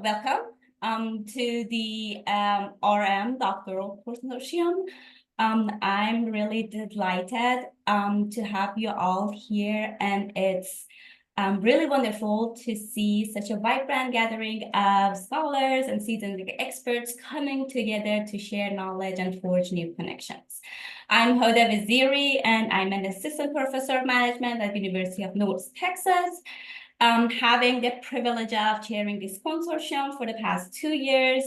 Welcome to the RM Doctoral Consortium. I'm really delighted to have you all here, and it's really wonderful to see such a vibrant gathering of scholars and seasoned experts coming together to share knowledge and forge new connections. I'm Hoda Vaziri, and I'm an assistant professor of management at the University of North Texas. Having the privilege of chairing this consortium for the past 2 years.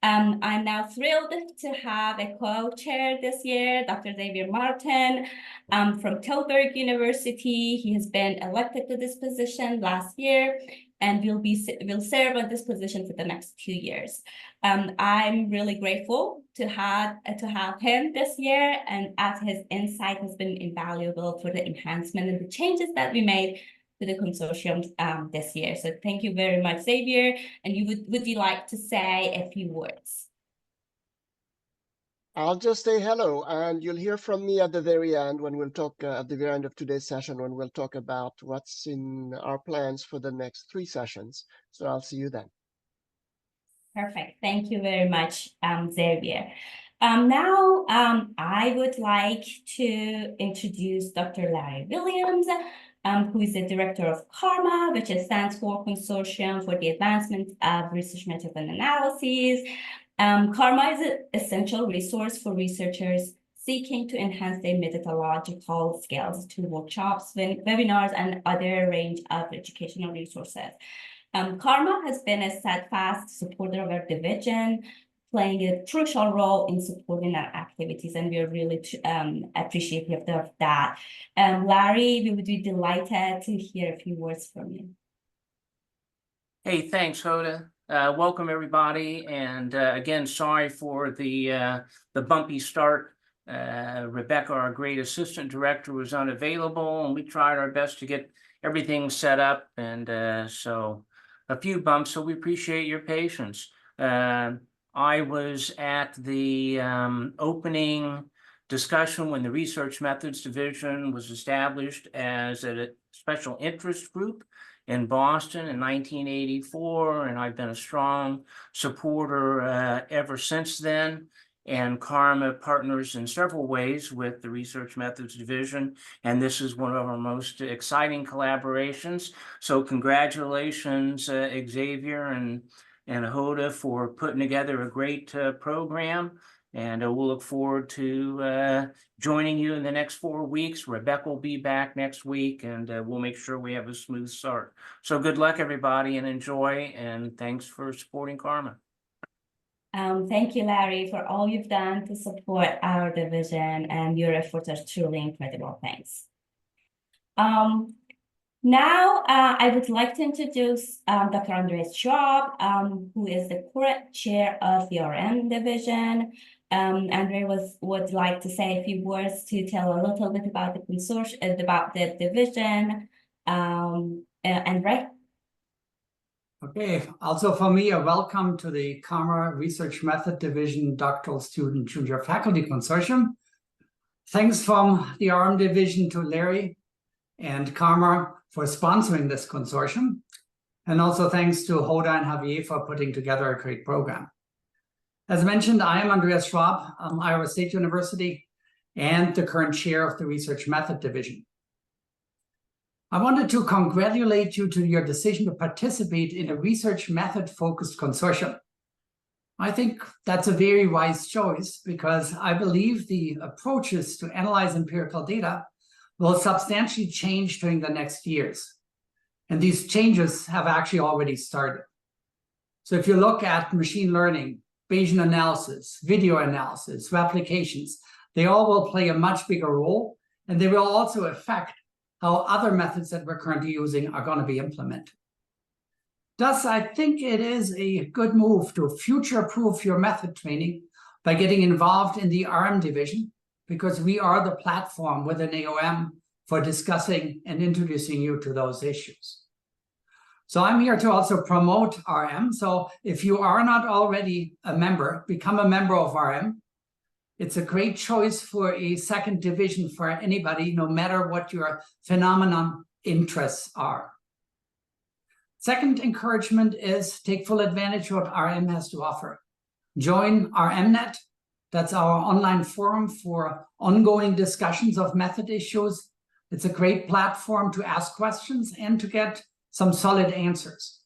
I'm now thrilled to have a co-chair this year, Dr. Xavier Martin from Tilburg University. He has been elected to this position last year and will serve on this position for the next 2 years. I'm really grateful to have him this year, and as his insight has been invaluable for the enhancement and the changes that we made to the consortium this year. So thank you very much, Xavier. And would you like to say a few words? I'll just say hello, and you'll hear from me at the very end when we'll talk at the very end of today's session, when we'll talk about what's in our plans for the next 3 sessions. So I'll see you then. Perfect. Thank you very much, Xavier. Now, I would like to introduce Dr. Larry Williams, who is the director of CARMA, which stands for Consortium for the Advancement of Research Methods and Analyses. CARMA is an essential resource for researchers seeking to enhance their methodological skills through workshops, webinars, and other range of educational resources. CARMA has been a steadfast supporter of our division, playing a crucial role in supporting our activities, and we are really appreciative of that. Larry, we would be delighted to hear a few words from you. Hey, thanks, Hoda. Welcome, everybody, and again, sorry for the bumpy start. Rebecca, our great assistant director, was unavailable, and we tried our best to get everything set up, and so a few bumps, so we appreciate your patience. I was at the opening discussion when the Research Methods Division was established as a special interest group in Boston in 1984, and I've been a strong supporter ever since then. And CARMA partners in several ways with the Research Methods Division, and this is one of our most exciting collaborations. So congratulations, Xavier and Hoda, for putting together a great program, and we'll look forward to joining you in the next 4 weeks. Rebecca will be back next week, and we'll make sure we have a smooth start. So good luck, everybody, and enjoy, and thanks for supporting CARMA. Thank you, Larry, for all you've done to support our division, and your efforts are truly incredible. Thanks. Now, I would like to introduce Dr. Andreas Schwab, who is the current chair of the RM division. Andre would like to say a few words to tell a little bit about the consortium, about the division. Andre? Okay, also for me, a welcome to the CARMA Research Method Division Doctoral Student Junior Faculty Consortium. Thanks from the RM division to Larry and CARMA for sponsoring this consortium. And also thanks to Hoda and Javier for putting together a great program. As mentioned, I am Andreas Schwab, Iowa State University, and the current chair of the Research Method Division. I wanted to congratulate you to your decision to participate in a research method-focused consortium. I think that's a very wise choice because I believe the approaches to analyze empirical data will substantially change during the next years. And these changes have actually already started. So if you look at machine learning, Bayesian analysis, video analysis, replications, they all will play a much bigger role, and they will also affect how other methods that we're currently using are going to be implemented. Thus, I think it is a good move to future-proof your method training by getting involved in the RM division, because we are the platform within AOM for discussing and introducing you to those issues. So I'm here to also promote RM. So if you are not already a member, become a member of RM. It's a great choice for a second division for anybody, no matter what your phenomenon interests are. Second encouragement is take full advantage of what RM has to offer. Join RMNet. That's our online forum for ongoing discussions of method issues. It's a great platform to ask questions and to get some solid answers.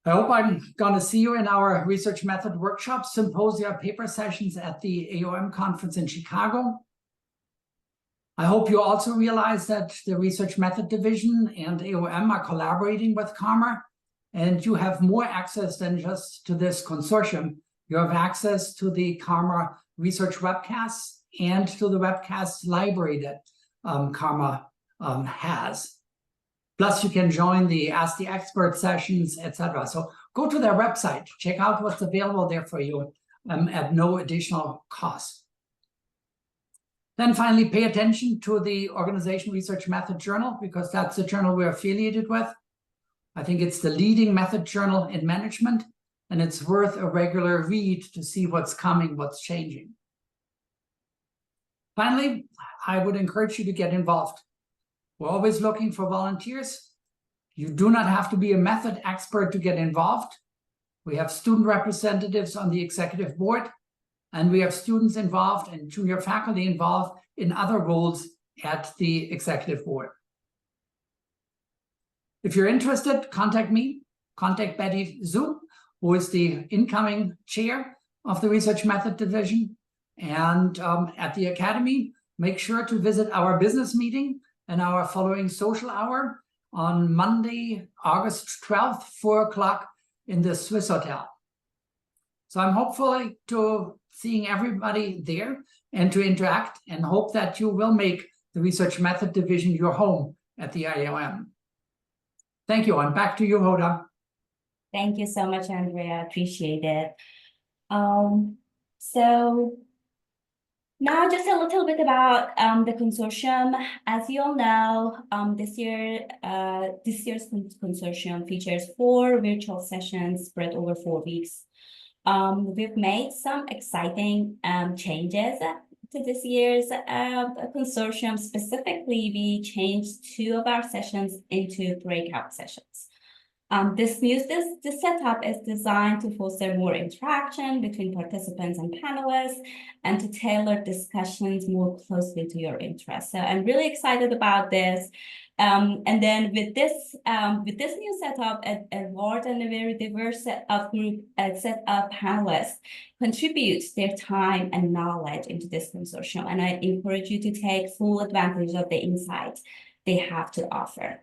I hope I'm going to see you in our research method workshops, symposia, paper sessions at the AOM conference in Chicago. I hope you also realize that the Research Method Division and AOM are collaborating with CARMER, and you have more access than just to this consortium. You have access to the CARMER research webcasts and to the webcast library that CARMER has. Plus, you can join the Ask the Expert sessions, etc. So go to their website, check out what's available there for you at no additional cost. Then finally, pay attention to the Organization Research Method Journal, because that's the journal we're affiliated with. I think it's the leading method journal in management, and it's worth a regular read to see what's coming, what's changing. Finally, I would encourage you to get involved. We're always looking for volunteers. You do not have to be a method expert to get involved. We have student representatives on the executive board, and we have students involved and junior faculty involved in other roles at the executive board. If you're interested, contact me, contact Betty Zhu, who is the incoming chair of the Research Method Division. And at the Academy, make sure to visit our business meeting and our following social hour on Monday, August 12th, 4 o'clock in the Swiss Hotel. So I'm hopeful to seeing everybody there and to interact, and hope that you will make the Research Method Division your home at the IOM. Thank you, and back to you, Hoda. Thank you so much, Andrea. Appreciate it. So now just a little bit about the consortium. As you all know, this year's consortium features 4 virtual sessions spread over 4 weeks. We've made some exciting changes to this year's consortium. Specifically, we changed 2 of our sessions into breakout sessions. This setup is designed to foster more interaction between participants and panelists, and to tailor discussions more closely to your interests. So I'm really excited about this. And then with this new setup, a large and a very diverse set of panelists contribute their time and knowledge into this consortium. And I encourage you to take full advantage of the insights they have to offer.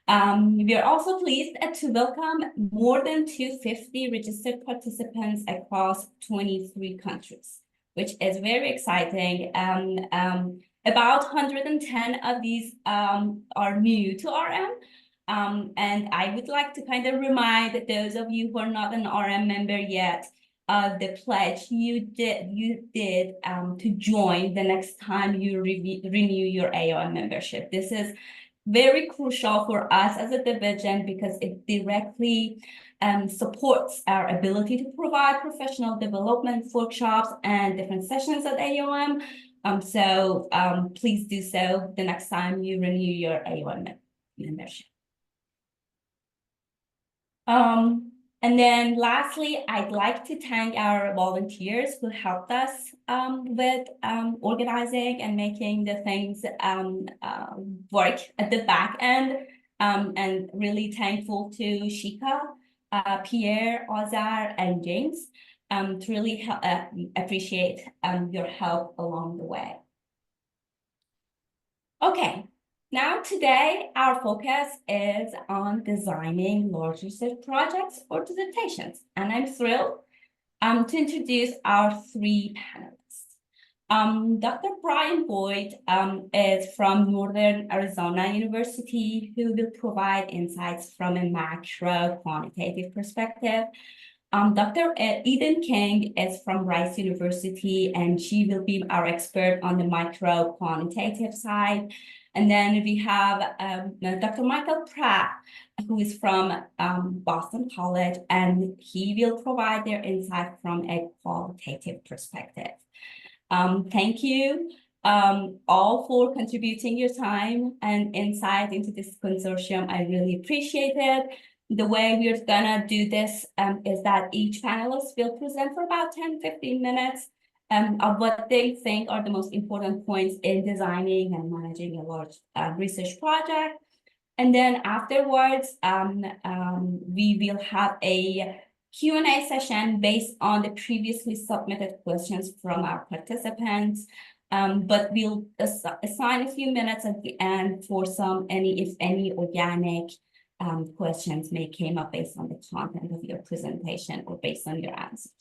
We are also pleased to welcome more than 250 registered participants across 23 countries, which is very exciting. About 110 of these are new to RM. And I would like to kind of remind those of you who are not an RM member yet of the pledge you did to join the next time you renew your AOM membership. This is very crucial for us as a division, because it directly supports our ability to provide professional development workshops and different sessions at AOM. So please do so the next time you renew your AOM membership. And then lastly, I'd like to thank our volunteers who helped us with organizing and making the things work at the back end. And really thankful to Shika, Pierre, Ozar, and James to really appreciate your help along the way. Okay. Now, today, our focus is on designing large research projects or dissertations, and I'm thrilled to introduce our 3 panelists. Dr. Brian Boyd is from Northern Arizona University, who will provide insights from a macro quantitative perspective. Dr. Eden King is from Rice University, and she will be our expert on the micro quantitative side. And then we have Dr. Michael Pratt, who is from Boston College, and he will provide their insight from a qualitative perspective. Thank you all for contributing your time and insight into this consortium. I really appreciate it. The way we're gonna do this is that each panelist will present for about 10-15 minutes of what they think are the most important points in designing and managing a large research project. And then afterwards, we will have a Q&A session based on the previously submitted questions from our participants. But we'll assign a few minutes at the end for if any organic questions may came up based on the content of your presentation or based on your answers.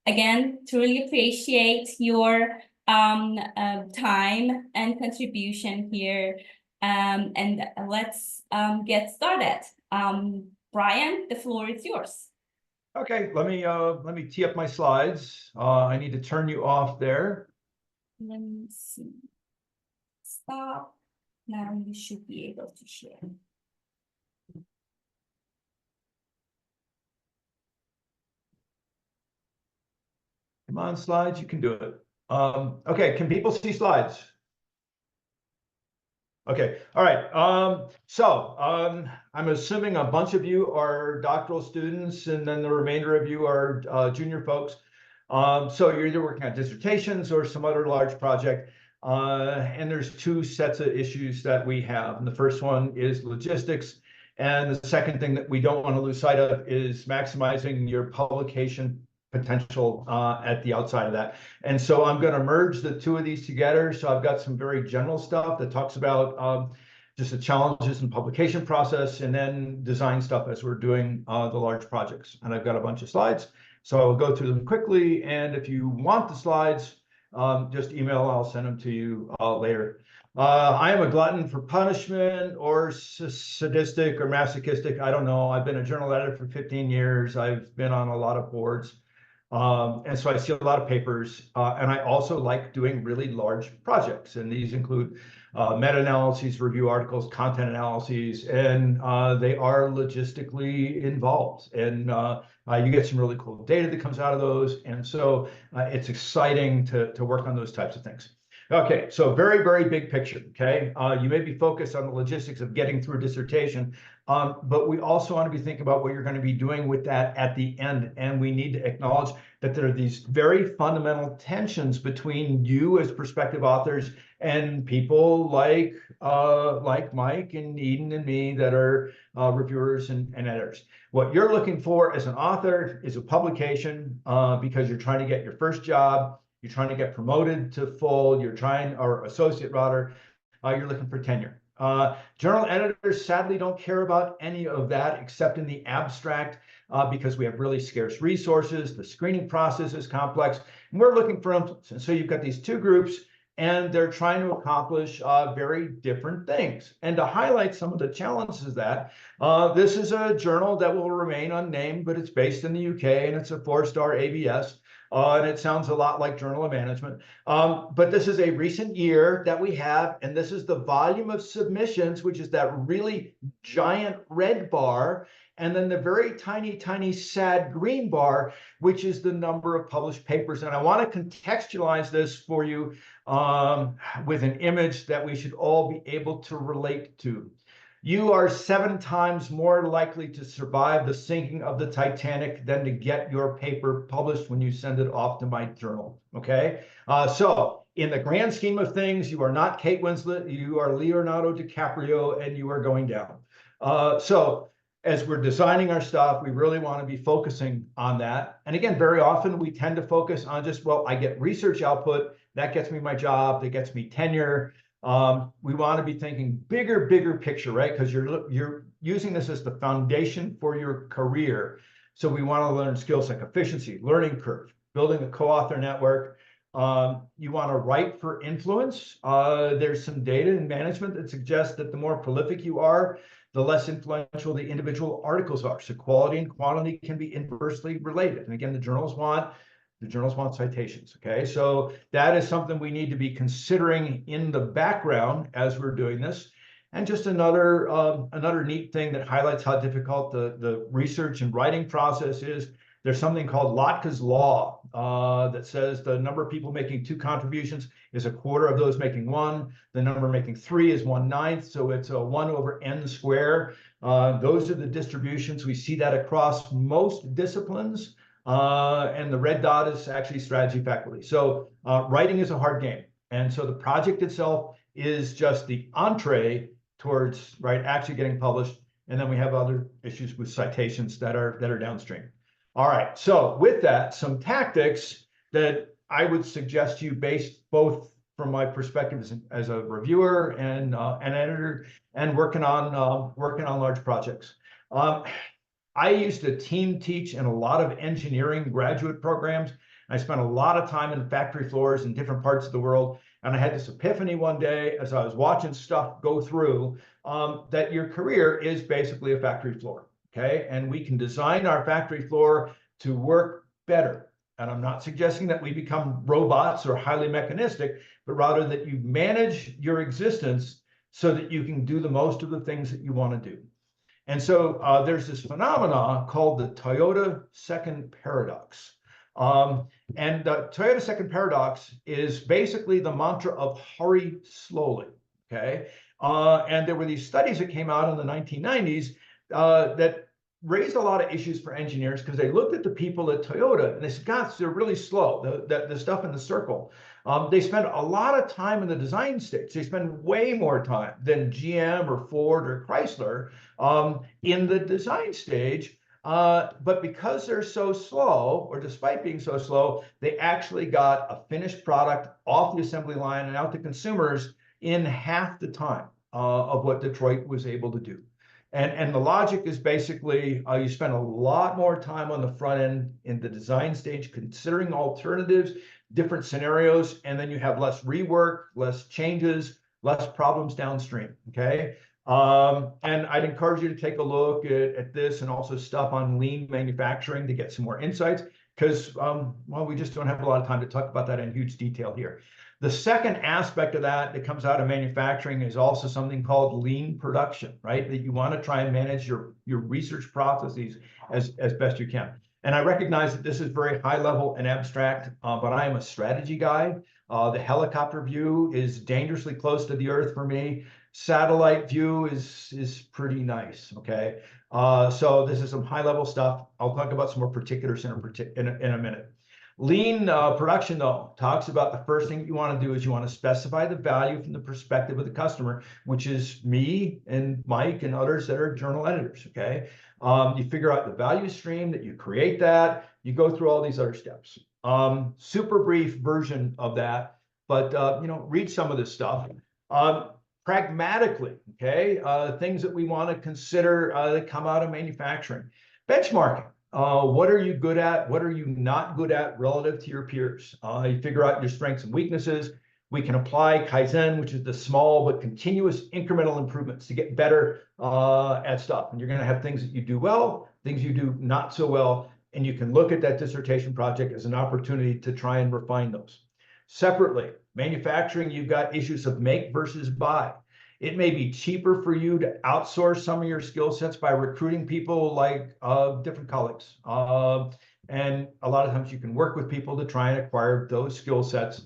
Again, truly appreciate your time and contribution here. And let's get started. Brian, the floor is yours. Okay, let me tee up my slides. I need to turn you off there. Let me see. Stop. Now you should be able to share. Come on, slides, you can do it. Okay, can people see slides? Okay, all right. I'm assuming a bunch of you are doctoral students, and then the remainder of you are junior folks. So you're either working on dissertations or some other large project. And there's two sets of issues that we have. And the first one is logistics. And the second thing that we don't want to lose sight of is maximizing your publication potential at the outside of that. And so I'm going to merge the two of these together. So I've got some very general stuff that talks about just the challenges in publication process, and then design stuff as we're doing the large projects. And I've got a bunch of slides, so I'll go through them quickly. And if you want the slides, just email, I'll send them to you later. I am a glutton for punishment, or sadistic or masochistic. I don't know. I've been a journal editor for 15 years. I've been on a lot of boards. And so I see a lot of papers, and I also like doing really large projects. And these include meta-analyses, review articles, content analyses, and they are logistically involved. And you get some really cool data that comes out of those. And so it's exciting to work on those types of things. Okay, so very, very big picture, okay? You may be focused on the logistics of getting through a dissertation, but we also want to be thinking about what you're going to be doing with that at the end. And we need to acknowledge that there are these very fundamental tensions between you as prospective authors and people like Mike and Eden and me that are reviewers and editors. What you're looking for as an author is a publication because you're trying to get your first job. You're trying to get promoted to full, or associate rather, you're looking for tenure. Journal editors sadly don't care about any of that except in the abstract because we have really scarce resources. The screening process is complex, and we're looking for influence. And so you've got these two groups, and they're trying to accomplish very different things. And to highlight some of the challenges of that, this is a journal that will remain unnamed, but it's based in the UK, and it's a 4-star ABS. And it sounds a lot like Journal of Management. But this is a recent year that we have, and this is the volume of submissions, which is that really giant red bar, and then the very tiny, tiny, sad green bar, which is the number of published papers. And I want to contextualize this for you with an image that we should all be able to relate to. You are 7 times more likely to survive the sinking of the Titanic than to get your paper published when you send it off to my journal, okay? So in the grand scheme of things, you are not Kate Winslet, you are Leonardo DiCaprio, and you are going down. So as we're designing our stuff, we really want to be focusing on that. And again, very often we tend to focus on just, well, I get research output, that gets me my job, that gets me tenure. We want to be thinking bigger picture, right? Because you're using this as the foundation for your career. So we want to learn skills like efficiency, learning curve, building a co-author network. You want to write for influence. There's some data in management that suggests that the more prolific you are, the less influential the individual articles are. So quality and quantity can be inversely related. And again, the journals want citations, okay? So that is something we need to be considering in the background as we're doing this. And just another neat thing that highlights how difficult the research and writing process is, There's something called Lotka's Law that says the number of people making 2 contributions is a quarter of those making 1. The number making 3 is 1/9, so it's a 1 over n square. Those are the distributions. We see that across most disciplines. And the red dot is actually strategy faculty. So writing is a hard game. And so the project itself is just the entree towards actually getting published. And then we have other issues with citations that are downstream. All right. So with that, some tactics that I would suggest to you based both from my perspective as a reviewer and an editor and working on large projects. I used to team teach in a lot of engineering graduate programs. I spent a lot of time in factory floors in different parts of the world. And I had this epiphany one day as I was watching stuff go through that your career is basically a factory floor. Okay. And we can design our factory floor to work better. And I'm not suggesting that we become robots or highly mechanistic, but rather that you manage your existence so that you can do the most of the things that you want to do. And so there's this phenomenon called the Toyota second paradox. And the Toyota second paradox is basically the mantra of hurry slowly, okay? And there were these studies that came out in the 1990s that raised a lot of issues for engineers because they looked at the people at Toyota and they said, God, they're really slow, the stuff in the circle. They spend a lot of time in the design stage. They spend way more time than GM or Ford or Chrysler in the design stage. But because they're so slow, or despite being so slow, they actually got a finished product off the assembly line and out to consumers in half the time of what Detroit was able to do. And the logic is basically you spend a lot more time on the front end in the design stage, considering alternatives, different scenarios, and then you have less rework, less changes, less problems downstream, okay? And I'd encourage you to take a look at this and also stuff on lean manufacturing to get some more insights because, well, we just don't have a lot of time to talk about that in huge detail here. The second aspect of that comes out of manufacturing is also something called lean production, right? That you want to try and manage your research processes as best you can. And I recognize that this is very high level and abstract, but I am a strategy guy. The helicopter view is dangerously close to the earth for me. Satellite view is pretty nice, okay? So this is some high level stuff. I'll talk about some more particulars in a minute. Lean production, though, talks about the first thing you want to do is you want to specify the value from the perspective of the customer, which is me and Mike and others that are journal editors, okay? You figure out the value stream, that you create that, you go through all these other steps. Super brief version of that, but read some of this stuff. Pragmatically, okay, things that we want to consider that come out of manufacturing. Benchmarking. What are you good at? What are you not good at relative to your peers? You figure out your strengths and weaknesses. We can apply Kaizen, which is the small but continuous incremental improvements to get better at stuff. And you're going to have things that you do well, things you do not so well, and you can look at that dissertation project as an opportunity to try and refine those. Separately, manufacturing, you've got issues of make versus buy. It may be cheaper for you to outsource some of your skill sets by recruiting people like different colleagues. And a lot of times you can work with people to try and acquire those skill sets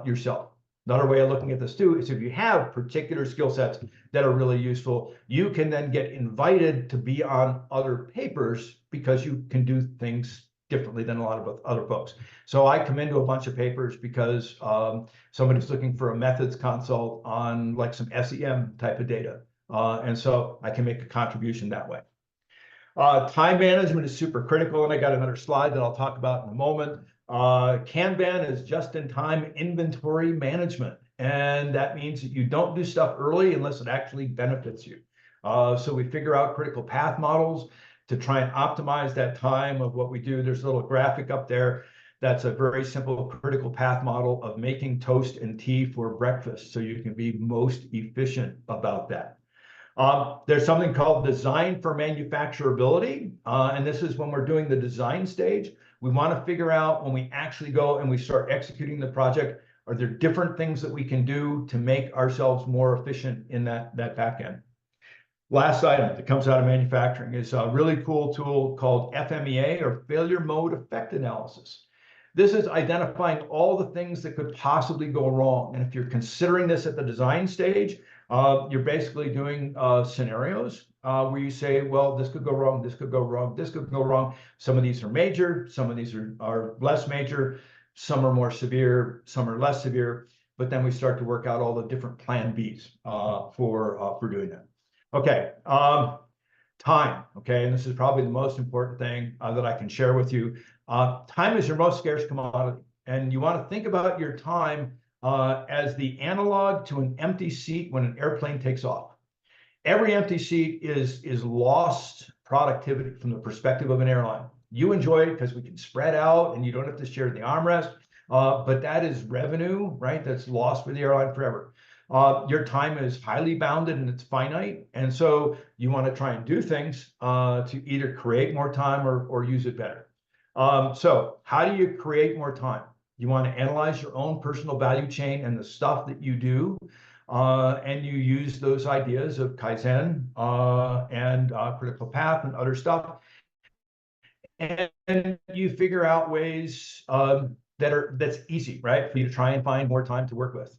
yourself. Another way of looking at this too is if you have particular skill sets that are really useful, you can then get invited to be on other papers because you can do things differently than a lot of other folks. So I come into a bunch of papers because somebody's looking for a methods consult on like some SEM type of data. And so I can make a contribution that way. Time management is super critical, and I got another slide that I'll talk about in a moment. Kanban is just-in-time inventory management, and that means that you don't do stuff early unless it actually benefits you. So we figure out critical path models to try and optimize that time of what we do. There's a little graphic up there. That's a very simple critical path model of making toast and tea for breakfast so you can be most efficient about that. There's something called design for manufacturability. And this is when we're doing the design stage. We want to figure out when we actually go and we start executing the project, are there different things that we can do to make ourselves more efficient in that back end? Last item that comes out of manufacturing is a really cool tool called FMEA, or Failure Mode Effect Analysis. This is identifying all the things that could possibly go wrong. And if you're considering this at the design stage, you're basically doing scenarios where you say, well, this could go wrong, this could go wrong, this could go wrong. Some of these are major, some of these are less major, some are more severe, some are less severe. But then we start to work out all the different plan Bs for doing that. Okay, time, okay, and this is probably the most important thing that I can share with you. Time is your most scarce commodity, and you want to think about your time as the analog to an empty seat when an airplane takes off. Every empty seat is lost productivity from the perspective of an airline. You enjoy it because we can spread out and you don't have to share the armrest, but that is revenue, right? That's lost for the airline forever. Your time is highly bounded and it's finite. And so you want to try and do things to either create more time or use it better. So how do you create more time? You want to analyze your own personal value chain and the stuff that you do. And you use those ideas of Kaizen and critical path and other stuff. And you figure out ways that's easy, right, for you to try and find more time to work with.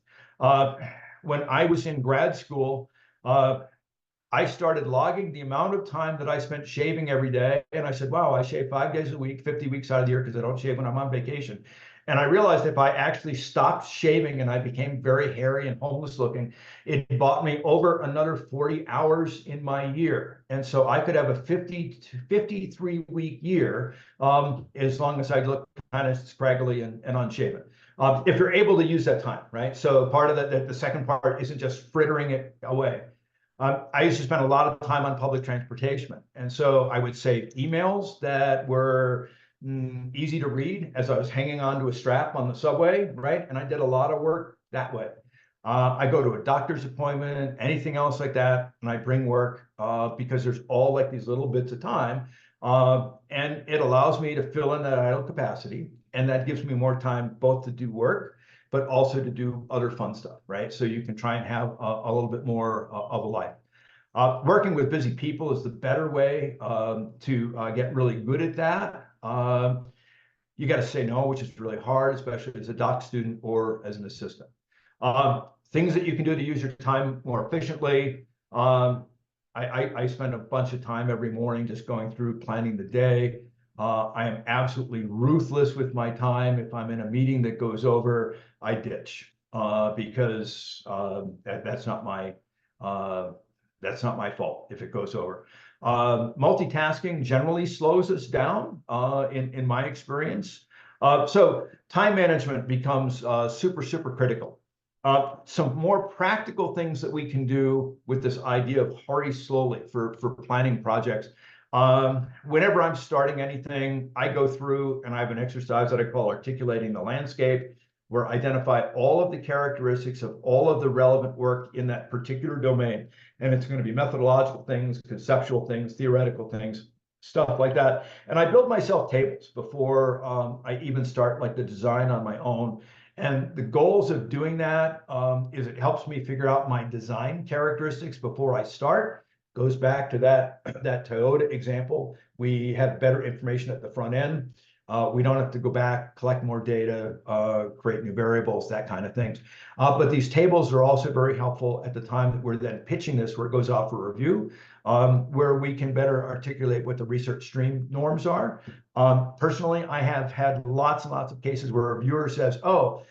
When I was in grad school, I started logging the amount of time that I spent shaving every day. And I said, wow, I shave 5 days a week, 50 weeks out of the year, because I don't shave when I'm on vacation. And I realized if I actually stopped shaving and I became very hairy and homeless looking, it bought me over another 40 hours in my year. And so I could have a 53-week year as long as I look kind of scraggly and unshaven. If you're able to use that time, right? So part of the second part isn't just frittering it away. I used to spend a lot of time on public transportation. And so I would save emails that were easy to read as I was hanging onto a strap on the subway, right? And I did a lot of work that way. I go to a doctor's appointment, anything else like that, and I bring work because there's all like these little bits of time. And it allows me to fill in that idle capacity. And that gives me more time both to do work, but also to do other fun stuff, right? So you can try and have a little bit more of a life. Working with busy people is the better way to get really good at that. You got to say no, which is really hard, especially as a doc student or as an assistant. Things that you can do to use your time more efficiently. I spend a bunch of time every morning just going through planning the day. I am absolutely ruthless with my time. If I'm in a meeting that goes over, I ditch because that's not my fault if it goes over. Multitasking generally slows us down in my experience. So time management becomes super critical. Some more practical things that we can do with this idea of hurry slowly for planning projects. Whenever I'm starting anything, I go through and I have an exercise that I call articulating the landscape, where I identify all of the characteristics of all of the relevant work in that particular domain. And it's going to be methodological things, conceptual things, theoretical things, stuff like that. And I build myself tables before I even start like the design on my own. And the goals of doing that is it helps me figure out my design characteristics before I start. Goes back to that Toyota example. We have better information at the front end. We don't have to go back, collect more data, create new variables, that kind of things. But these tables are also very helpful at the time that we're then pitching this, where it goes out for review, where we can better articulate what the research stream norms are. Personally, I have had lots and lots of cases where a reviewer says, oh,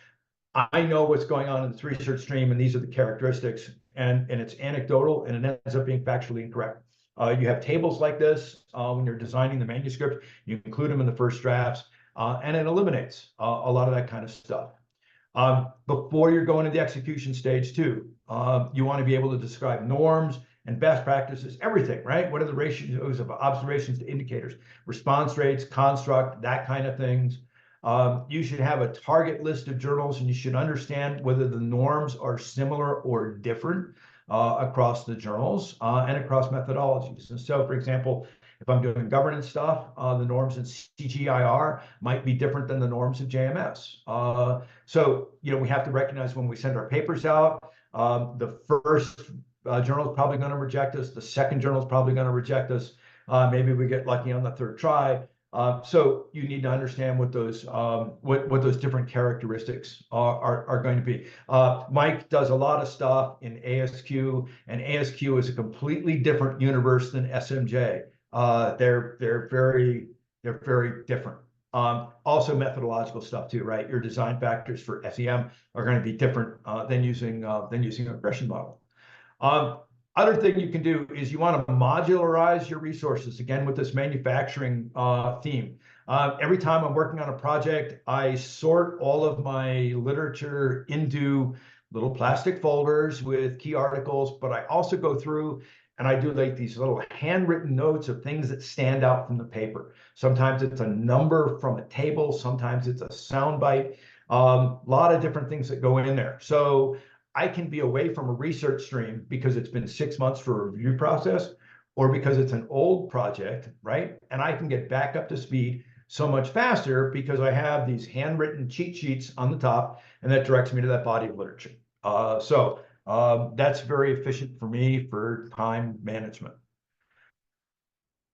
I know what's going on in this research stream, and these are the characteristics, and it's anecdotal, and it ends up being factually incorrect. You have tables like this when you're designing the manuscript. You include them in the first drafts, and it eliminates a lot of that kind of stuff. Before you're going to the execution stage too, you want to be able to describe norms and best practices, everything, right? What are the ratios of observations to indicators, response rates, construct, that kind of things. You should have a target list of journals, and you should understand whether the norms are similar or different across the journals and across methodologies. And so, for example, if I'm doing governance stuff, the norms in CGIR might be different than the norms of JMS. So, we have to recognize when we send our papers out, the first journal is probably going to reject us. The second journal is probably going to reject us. Maybe we get lucky on the third try. So you need to understand what those different characteristics are going to be. Mike does a lot of stuff in ASQ, and ASQ is a completely different universe than SMJ. They're very different. Also methodological stuff too, right? Your design factors for SEM are going to be different than using a regression model. Other thing you can do is you want to modularize your resources, again, with this manufacturing theme. Every time I'm working on a project, I sort all of my literature into little plastic folders with key articles, but I also go through and I do like these little handwritten notes of things that stand out from the paper. Sometimes it's a number from a table, sometimes it's a soundbite, a lot of different things that go in there. So I can be away from a research stream because it's been 6 months for a review process, or because it's an old project, right? And I can get back up to speed so much faster because I have these handwritten cheat sheets on the top, and that directs me to that body of literature. That's very efficient for me for time management.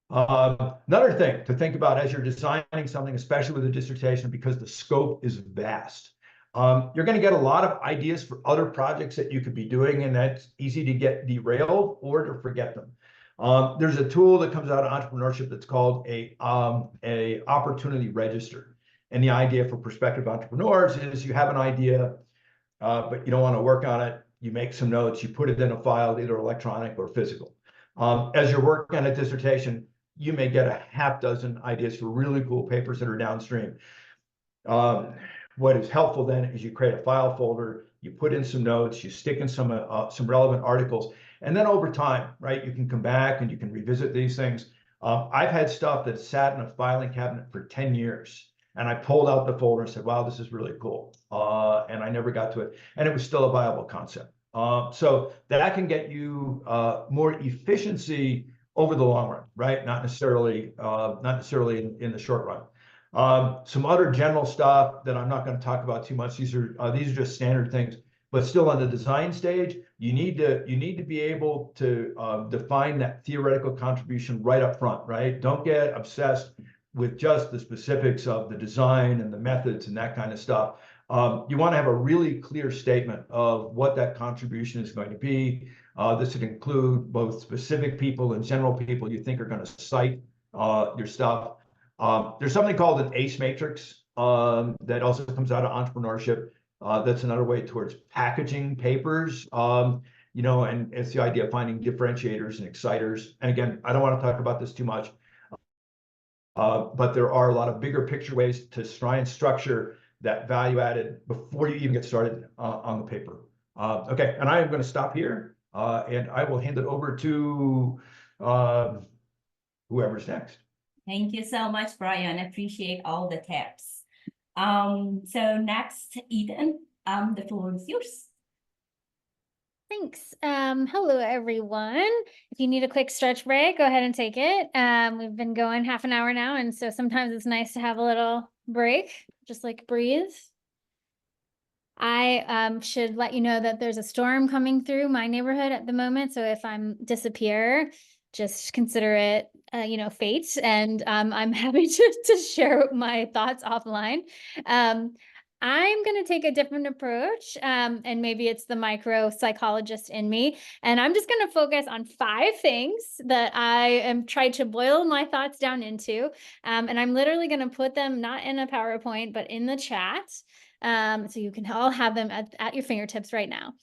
Another thing to think about as you're designing something, especially with a dissertation, because the scope is vast. You're going to get a lot of ideas for other projects that you could be doing, and that's easy to get derailed or to forget them. There's a tool that comes out of entrepreneurship that's called a opportunity register. And the idea for prospective entrepreneurs is you have an idea, but you don't want to work on it. You make some notes, you put it in a file, either electronic or physical. As you're working on a dissertation, you may get a half dozen ideas for really cool papers that are downstream. What is helpful then is you create a file folder, you put in some notes, you stick in some relevant articles, and then over time, right, you can come back and you can revisit these things. I've had stuff that sat in a filing cabinet for 10 years, and I pulled out the folder and said, wow, this is really cool. And I never got to it, and it was still a viable concept. So that can get you more efficiency over the long run, right? Not necessarily in the short run. Some other general stuff that I'm not going to talk about too much. These are just standard things, but still on the design stage, you need to be able to define that theoretical contribution right up front, right? Don't get obsessed with just the specifics of the design and the methods and that kind of stuff. You want to have a really clear statement of what that contribution is going to be. This would include both specific people and general people you think are going to cite your stuff. There's something called an ACE matrix that also comes out of entrepreneurship. That's another way towards packaging papers, and it's the idea of finding differentiators and exciters. And again, I don't want to talk about this too much, but there are a lot of bigger picture ways to try and structure that value added before you even get started on the paper. Okay, and I am going to stop here, and I will hand it over to whoever's next. Thank you so much, Brian. Appreciate all the tips. So next, Eden, the floor is yours. Thanks. Hello, everyone. If you need a quick stretch break, go ahead and take it. We've been going half an hour now, and so sometimes it's nice to have a little break, just like breathe. I should let you know that there's a storm coming through my neighborhood at the moment, so if I'm disappear, just consider it, fate, and I'm happy to share my thoughts offline. I'm going to take a different approach, and maybe it's the micro psychologist in me, and I'm just going to focus on 5 things that I am trying to boil my thoughts down into, and I'm literally going to put them not in a PowerPoint, but in the chat, so you can all have them at your fingertips right now.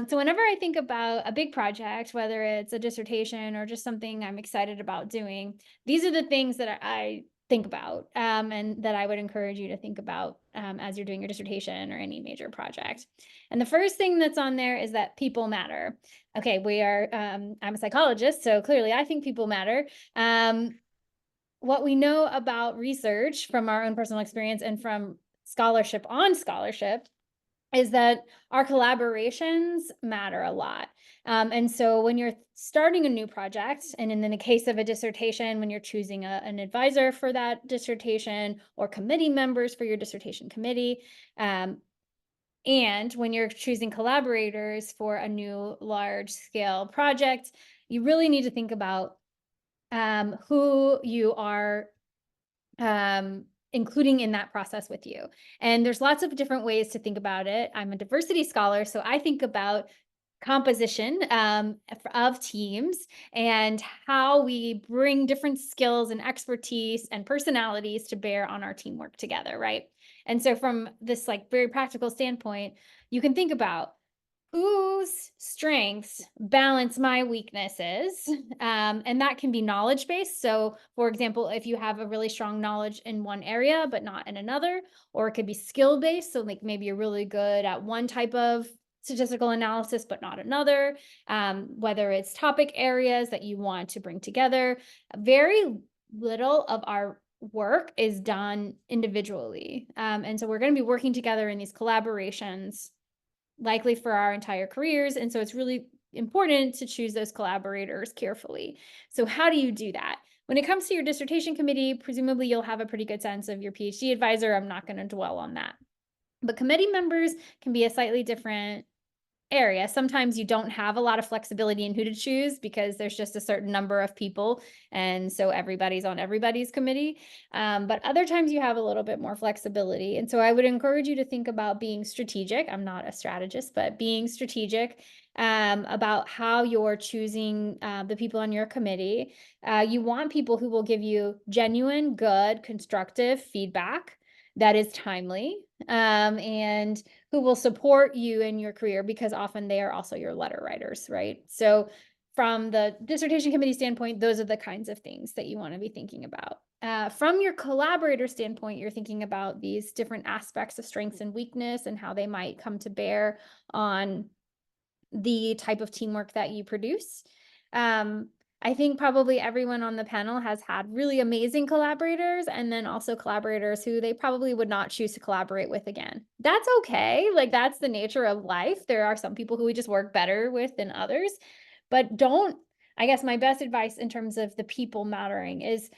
So whenever I think about a big project, whether it's a dissertation or just something I'm excited about doing, these are the things that I think about, and that I would encourage you to think about as you're doing your dissertation or any major project. And the first thing that's on there is that people matter. Okay, I'm a psychologist, so clearly I think people matter. What we know about research from our own personal experience and from scholarship on scholarship is that our collaborations matter a lot. And so when you're starting a new project, and in the case of a dissertation, when you're choosing an advisor for that dissertation or committee members for your dissertation committee, And when you're choosing collaborators for a new large scale project, you really need to think about who you are including in that process with you. And there's lots of different ways to think about it. I'm a diversity scholar, so I think about composition of teams and how we bring different skills and expertise and personalities to bear on our teamwork together, right? And so from this like very practical standpoint, you can think about whose strengths balance my weaknesses, and that can be knowledge based. So for example, if you have a really strong knowledge in one area but not in another, or it could be skill based, so like maybe you're really good at one type of statistical analysis but not another, whether it's topic areas that you want to bring together. Very little of our work is done individually, and so we're going to be working together in these collaborations likely for our entire careers. And so it's really important to choose those collaborators carefully. So how do you do that? When it comes to your dissertation committee, presumably you'll have a pretty good sense of your PhD advisor. I'm not going to dwell on that. But committee members can be a slightly different area. Sometimes you don't have a lot of flexibility in who to choose because there's just a certain number of people. And so everybody's on everybody's committee. But other times you have a little bit more flexibility. And so I would encourage you to think about being strategic. I'm not a strategist, but being strategic about how you're choosing the people on your committee. You want people who will give you genuine, good, constructive feedback that is timely, and who will support you in your career, because often they are also your letter writers, right? So from the dissertation committee standpoint, those are the kinds of things that you want to be thinking about. From your collaborator standpoint, you're thinking about these different aspects of strengths and weakness and how they might come to bear on the type of teamwork that you produce. I think probably everyone on the panel has had really amazing collaborators, and then also collaborators who they probably would not choose to collaborate with again. That's okay. Like, that's the nature of life. There are some people who we just work better with than others, but I guess my best advice in terms of the people mattering is,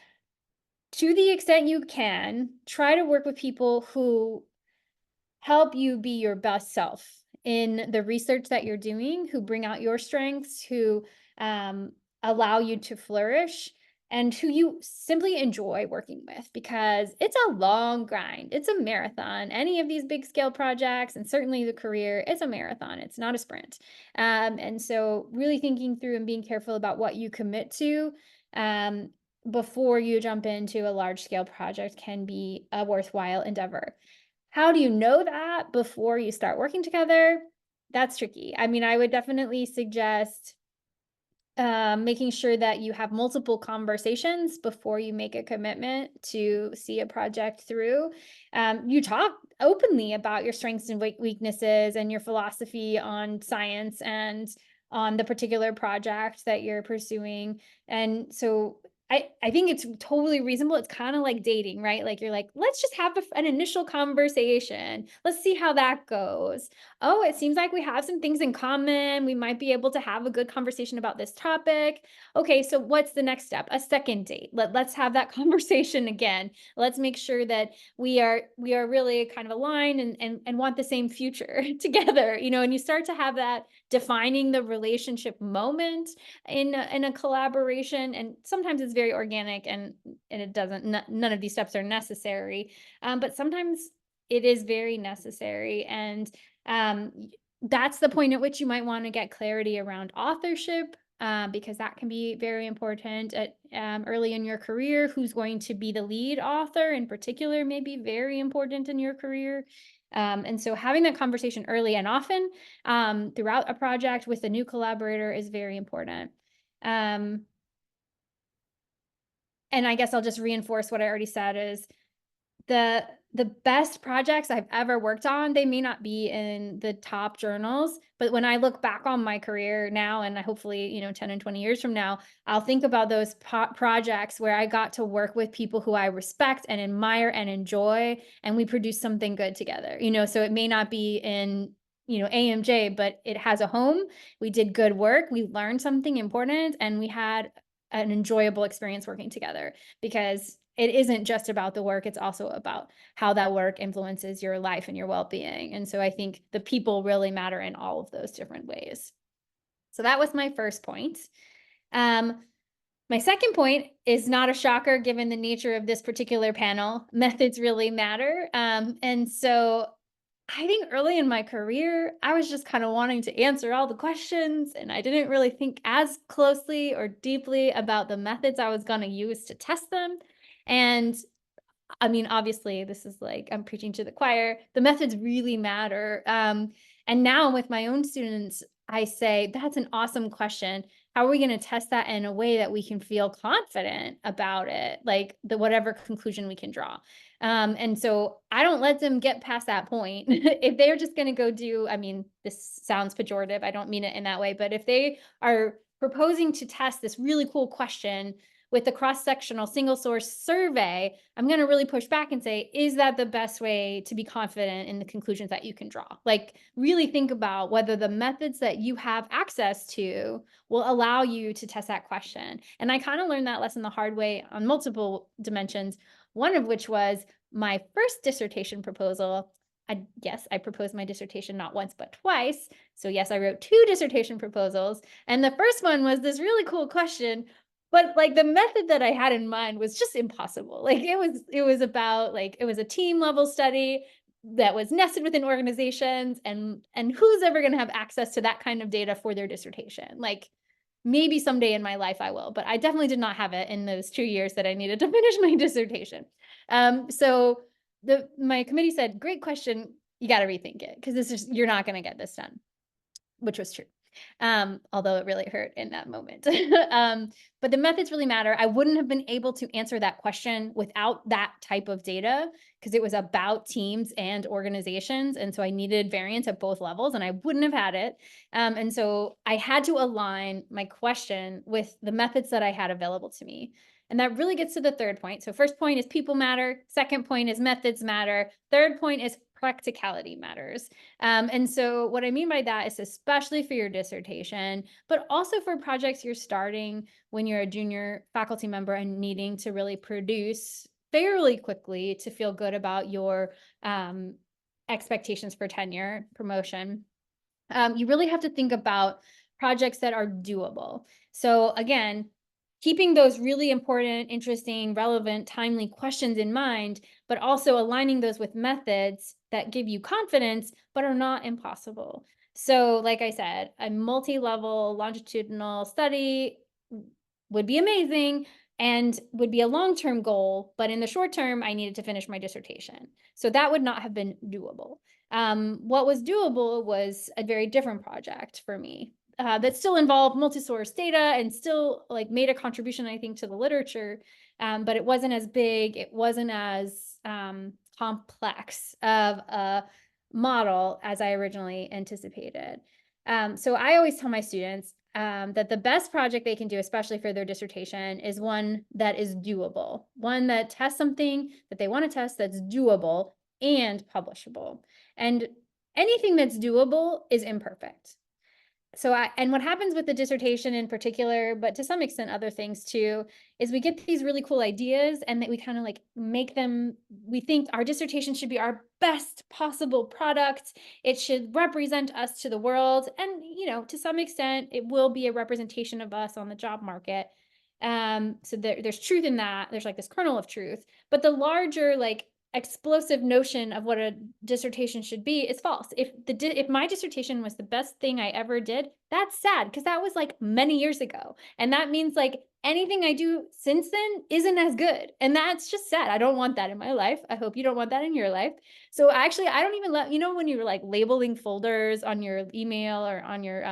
to the extent you can, try to work with people who help you be your best self in the research that you're doing, who bring out your strengths, who allow you to flourish, and who you simply enjoy working with, because it's a long grind. It's a marathon. Any of these big scale projects, and certainly the career, it's a marathon. It's not a sprint. And so really thinking through and being careful about what you commit to before you jump into a large scale project can be a worthwhile endeavor. How do you know that before you start working together? That's tricky. I mean, I would definitely suggest making sure that you have multiple conversations before you make a commitment to see a project through. You talk openly about your strengths and weaknesses and your philosophy on science and on the particular project that you're pursuing. And so I think it's totally reasonable. It's kind of like dating, right? Like, you're like, let's just have an initial conversation. Let's see how that goes. Oh, it seems like we have some things in common. We might be able to have a good conversation about this topic. Okay, so what's the next step? A second date. Let's have that conversation again. Let's make sure that we are really kind of aligned and want the same future together, and you start to have that defining the relationship moment in a collaboration. And sometimes it's very organic, and it doesn't, none of these steps are necessary, but sometimes it is very necessary. And that's the point at which you might want to get clarity around authorship, because that can be very important at early in your career. Who's going to be the lead author in particular may be very important in your career. And so having that conversation early and often throughout a project with a new collaborator is very important. And I guess I'll just reinforce what I already said is the best projects I've ever worked on, they may not be in the top journals, but when I look back on my career now, and hopefully, 10 and 20 years from now, I'll think about those projects where I got to work with people who I respect and admire and enjoy, and we produced something good together, so it may not be in, AMJ, but it has a home. We did good work. We learned something important, and we had an enjoyable experience working together, because it isn't just about the work, it's also about how that work influences your life and your well-being. And so I think the people really matter in all of those different ways. So that was my first point. My second point is not a shocker given the nature of this particular panel. Methods really matter. And so I think early in my career, I was just kind of wanting to answer all the questions, and I didn't really think as closely or deeply about the methods I was going to use to test them. And I mean, obviously, this is like I'm preaching to the choir. The methods really matter. And now with my own students, I say, that's an awesome question. How are we going to test that in a way that we can feel confident about it, like the whatever conclusion we can draw? And so I don't let them get past that point. If they're just going to go do, I mean, this sounds pejorative, I don't mean it in that way, but if they are proposing to test this really cool question with the cross-sectional single source survey, I'm going to really push back and say, is that the best way to be confident in the conclusions that you can draw? Like, really think about whether the methods that you have access to will allow you to test that question. And I kind of learned that lesson the hard way on multiple dimensions, one of which was my first dissertation proposal. Yes, I proposed my dissertation not once, but twice. So yes, I wrote 2 dissertation proposals. And the first one was this really cool question, but like the method that I had in mind was just impossible. Like it was about like, it was a team level study that was nested within organizations, and who's ever going to have access to that kind of data for their dissertation? Like maybe someday in my life I will, but I definitely did not have it in those 2 years that I needed to finish my dissertation. So my committee said, great question, you got to rethink it because you're not going to get this done, which was true. Although it really hurt in that moment. But the methods really matter. I wouldn't have been able to answer that question without that type of data because it was about teams and organizations. And so I needed variance at both levels and I wouldn't have had it. And so I had to align my question with the methods that I had available to me. And that really gets to the third point. So first point is people matter. Second point is methods matter. Third point is practicality matters. And so what I mean by that is especially for your dissertation, but also for projects you're starting when you're a junior faculty member and needing to really produce fairly quickly to feel good about your expectations for tenure, promotion. You really have to think about projects that are doable. So again, keeping those really important, interesting, relevant, timely questions in mind, but also aligning those with methods that give you confidence, but are not impossible. So like I said, a multi-level longitudinal study would be amazing and would be a long-term goal, but in the short term, I needed to finish my dissertation. So that would not have been doable. What was doable was a very different project for me. That still involved multi-source data and still like made a contribution, I think, to the literature, but it wasn't as big, it wasn't as complex of a model as I originally anticipated. So I always tell my students that the best project they can do, especially for their dissertation, is one that is doable, one that tests something that they want to test that's doable and publishable. And anything that's doable is imperfect. So and what happens with the dissertation in particular, but to some extent other things too, is we get these really cool ideas and that we kind of like make them, we think our dissertation should be our best possible product. It should represent us to the world. And, you know, to some extent, it will be a representation of us on the job market. So there's truth in that. There's like this kernel of truth, but the larger like explosive notion of what a dissertation should be is false. If my dissertation was the best thing I ever did, that's sad because that was like many years ago. And that means like anything I do since then isn't as good. And that's just sad. I don't want that in my life. I hope you don't want that in your life. So actually, I don't even let, you know, when you're like labeling folders on your email or on your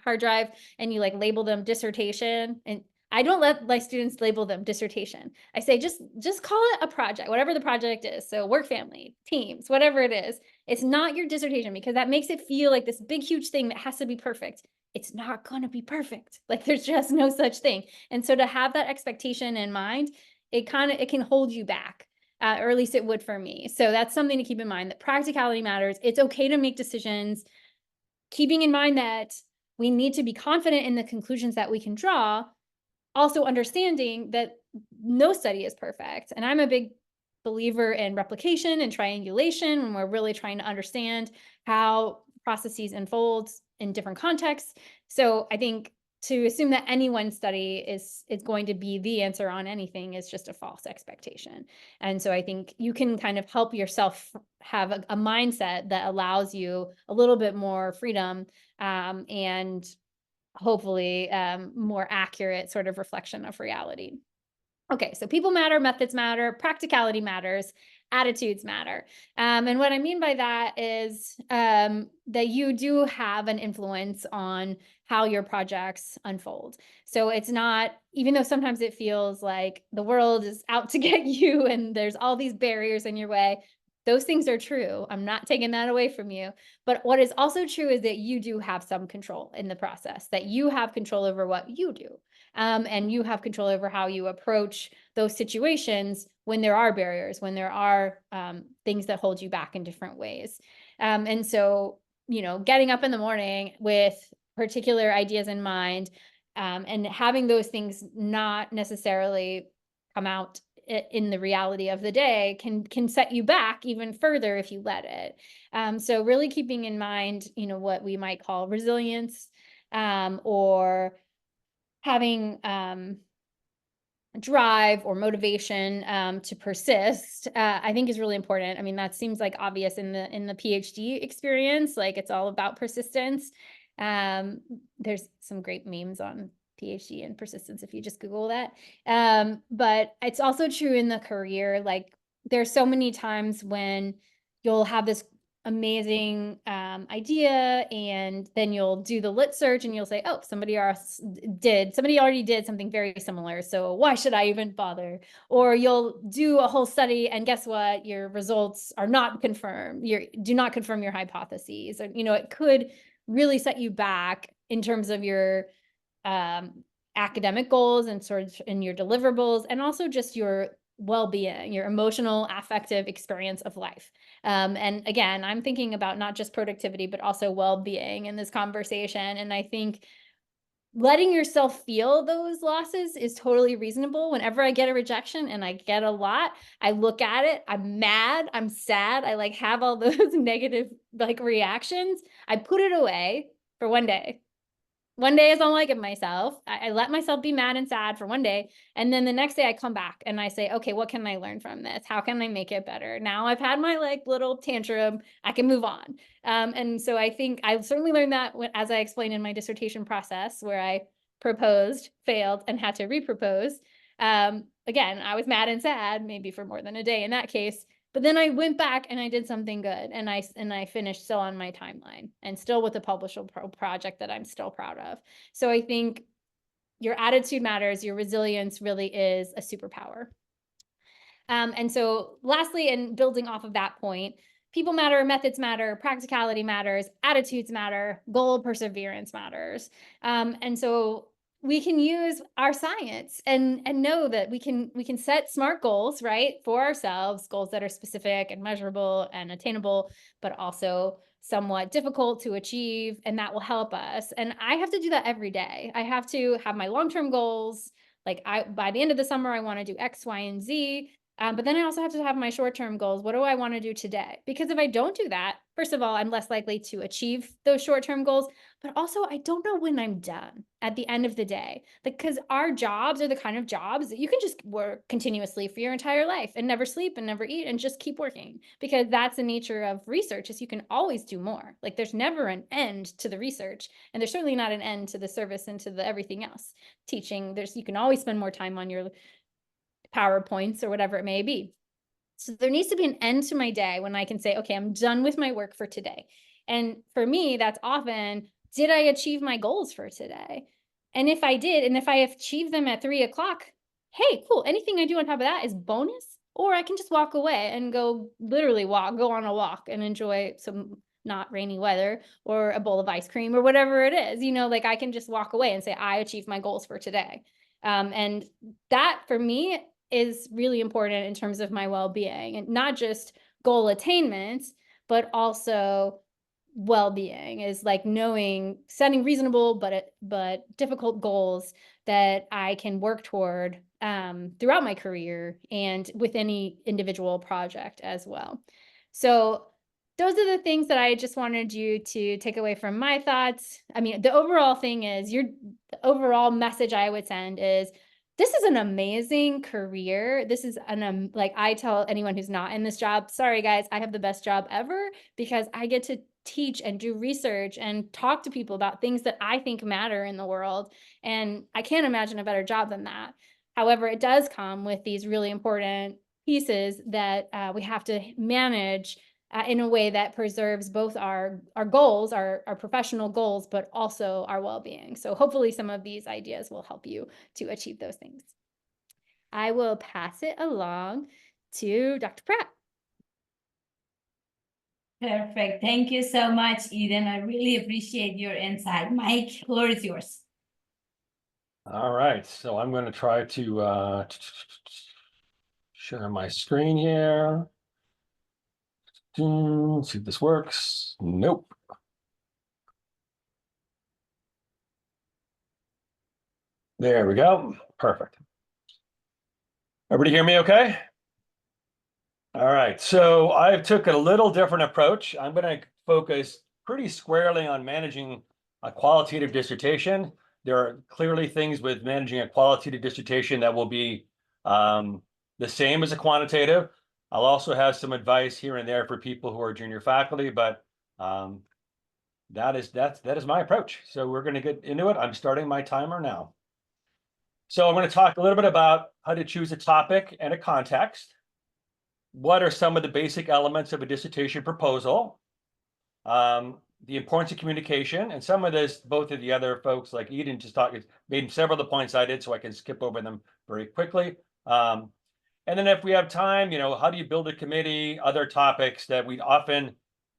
hard drive and you like label them dissertation, and I don't let my students label them dissertation. I say, just call it a project, whatever the project is. So work family, teams, whatever it is. It's not your dissertation because that makes it feel like this big, huge thing that has to be perfect. It's not going to be perfect. Like there's just no such thing. And so to have that expectation in mind, it can hold you back, or at least it would for me. So that's something to keep in mind, that practicality matters. It's okay to make decisions, keeping in mind that we need to be confident in the conclusions that we can draw, also understanding that no study is perfect. And I'm a big believer in replication and triangulation when we're really trying to understand how processes unfold in different contexts. So I think to assume that any one study is going to be the answer on anything is just a false expectation. And so I think you can kind of help yourself have a mindset that allows you a little bit more freedom and hopefully more accurate sort of reflection of reality. Okay, so people matter, methods matter, practicality matters, attitudes matter. And what I mean by that is that you do have an influence on how your projects unfold. So it's not, even though sometimes it feels like the world is out to get you and there's all these barriers in your way, those things are true. I'm not taking that away from you. But what is also true is that you do have some control in the process, that you have control over what you do. And you have control over how you approach those situations when there are barriers, when there are things that hold you back in different ways. And so, getting up in the morning with particular ideas in mind and having those things not necessarily come out in the reality of the day can set you back even further if you let it. So really keeping in mind, what we might call resilience or having drive or motivation to persist, I think is really important. I mean, that seems like obvious in the PhD experience, like it's all about persistence. There's some great memes on PhD and persistence if you just Google that. But it's also true in the career. Like there's so many times when you'll have this amazing idea, and then you'll do the lit search and you'll say, oh, somebody already did something very similar, so why should I even bother? Or you'll do a whole study and guess what, your results are not confirmed, do not confirm your hypotheses, or it could really set you back in terms of your academic goals and sort of in your deliverables, and also just your well-being, your emotional, affective experience of life. And again, I'm thinking about not just productivity, but also well-being in this conversation. And I think letting yourself feel those losses is totally reasonable. Whenever I get a rejection, and I get a lot, I look at it, I'm mad, I'm sad, I have all those negative reactions. I put it away for one day. One day is all I give myself. I let myself be mad and sad for one day. And then the next day I come back and I say, okay, what can I learn from this? How can I make it better? Now I've had my little tantrum, I can move on. And so I think I've certainly learned that as I explained in my dissertation process, where I proposed, failed, and had to repropose. Again, I was mad and sad, maybe for more than a day in that case. But then I went back and I did something good, and I finished still on my timeline and still with a publishable project that I'm still proud of. So I think your attitude matters. Your resilience really is a superpower. And so lastly, and building off of that point, people matter, methods matter, practicality matters, attitudes matter, goal perseverance matters. And so we can use our science and know that we can set smart goals, right, for ourselves, goals that are specific and measurable and attainable, but also somewhat difficult to achieve, and that will help us. And I have to do that every day. I have to have my long-term goals. By the end of the summer, I want to do X, Y, and Z. But then I also have to have my short-term goals. What do I want to do today? Because if I don't do that, first of all, I'm less likely to achieve those short-term goals, but also I don't know when I'm done at the end of the day. Because our jobs are the kind of jobs that you can just work continuously for your entire life and never sleep and never eat and just keep working. Because that's the nature of research, is you can always do more. There's never an end to the research, and there's certainly not an end to the service and to the everything else. Teaching, you can always spend more time on your PowerPoints or whatever it may be. So there needs to be an end to my day when I can say, okay, I'm done with my work for today. And for me, that's often, did I achieve my goals for today? And if I did, and if I achieved them at 3 o'clock, hey, cool. Anything I do on top of that is bonus, or I can just walk away and go on a walk and enjoy some not rainy weather or a bowl of ice cream or whatever it is. I can just walk away and say, I achieved my goals for today. And that for me is really important in terms of my well-being, and not just goal attainment, but also well-being is knowing, setting reasonable but difficult goals that I can work toward throughout my career and with any individual project as well. So those are the things that I just wanted you to take away from my thoughts. I mean, the overall thing is the overall message I would send is this is an amazing career. This is like I tell anyone who's not in this job, sorry guys, I have the best job ever because I get to teach and do research and talk to people about things that I think matter in the world. And I can't imagine a better job than that. However, it does come with these really important pieces that we have to manage in a way that preserves both our goals, our professional goals, but also our well-being. So hopefully some of these ideas will help you to achieve those things. I will pass it along to Dr. Pratt. Perfect. Thank you so much, Eden. I really appreciate your insight. Mike, floor is yours. All right, so I'm going to try to share my screen here. See if this works. Nope. There we go. Perfect. Everybody hear me okay? All right, so I took a little different approach. I'm going to focus pretty squarely on managing a qualitative dissertation. There are clearly things with managing a qualitative dissertation that will be the same as a quantitative. I'll also have some advice here and there for people who are junior faculty, but that is my approach. So we're going to get into it. I'm starting my timer now. So I'm going to talk a little bit about how to choose a topic and a context. What are some of the basic elements of a dissertation proposal? The importance of communication, and some of this, both of the other folks like Eden just made several of the points I did, so I can skip over them very quickly. And then if we have time, how do you build a committee? Other topics that we often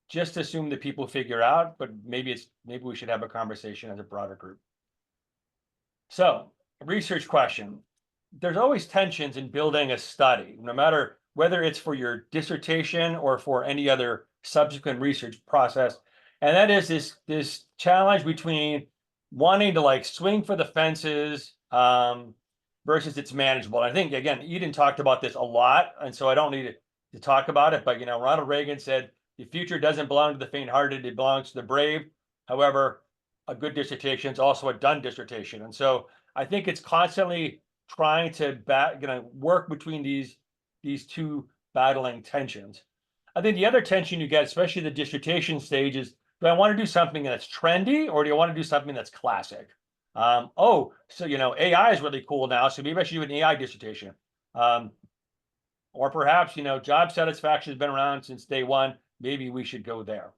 just assume that people figure out, but maybe we should have a conversation as a broader group. So, research question. There's always tensions in building a study, no matter whether it's for your dissertation or for any other subsequent research process. And that is this challenge between wanting to swing for the fences versus it's manageable. And I think, again, Eden talked about this a lot, and so I don't need to talk about it, but Ronald Reagan said, the future doesn't belong to the faint-hearted, it belongs to the brave. However, a good dissertation is also a done dissertation. And so I think it's constantly trying to work between these two battling tensions. I think the other tension you get, especially the dissertation stage, is do I want to do something that's trendy or do I want to do something that's classic? So AI is really cool now, so maybe I should do an AI dissertation. Or perhaps, job satisfaction has been around since day one. Maybe we should go there.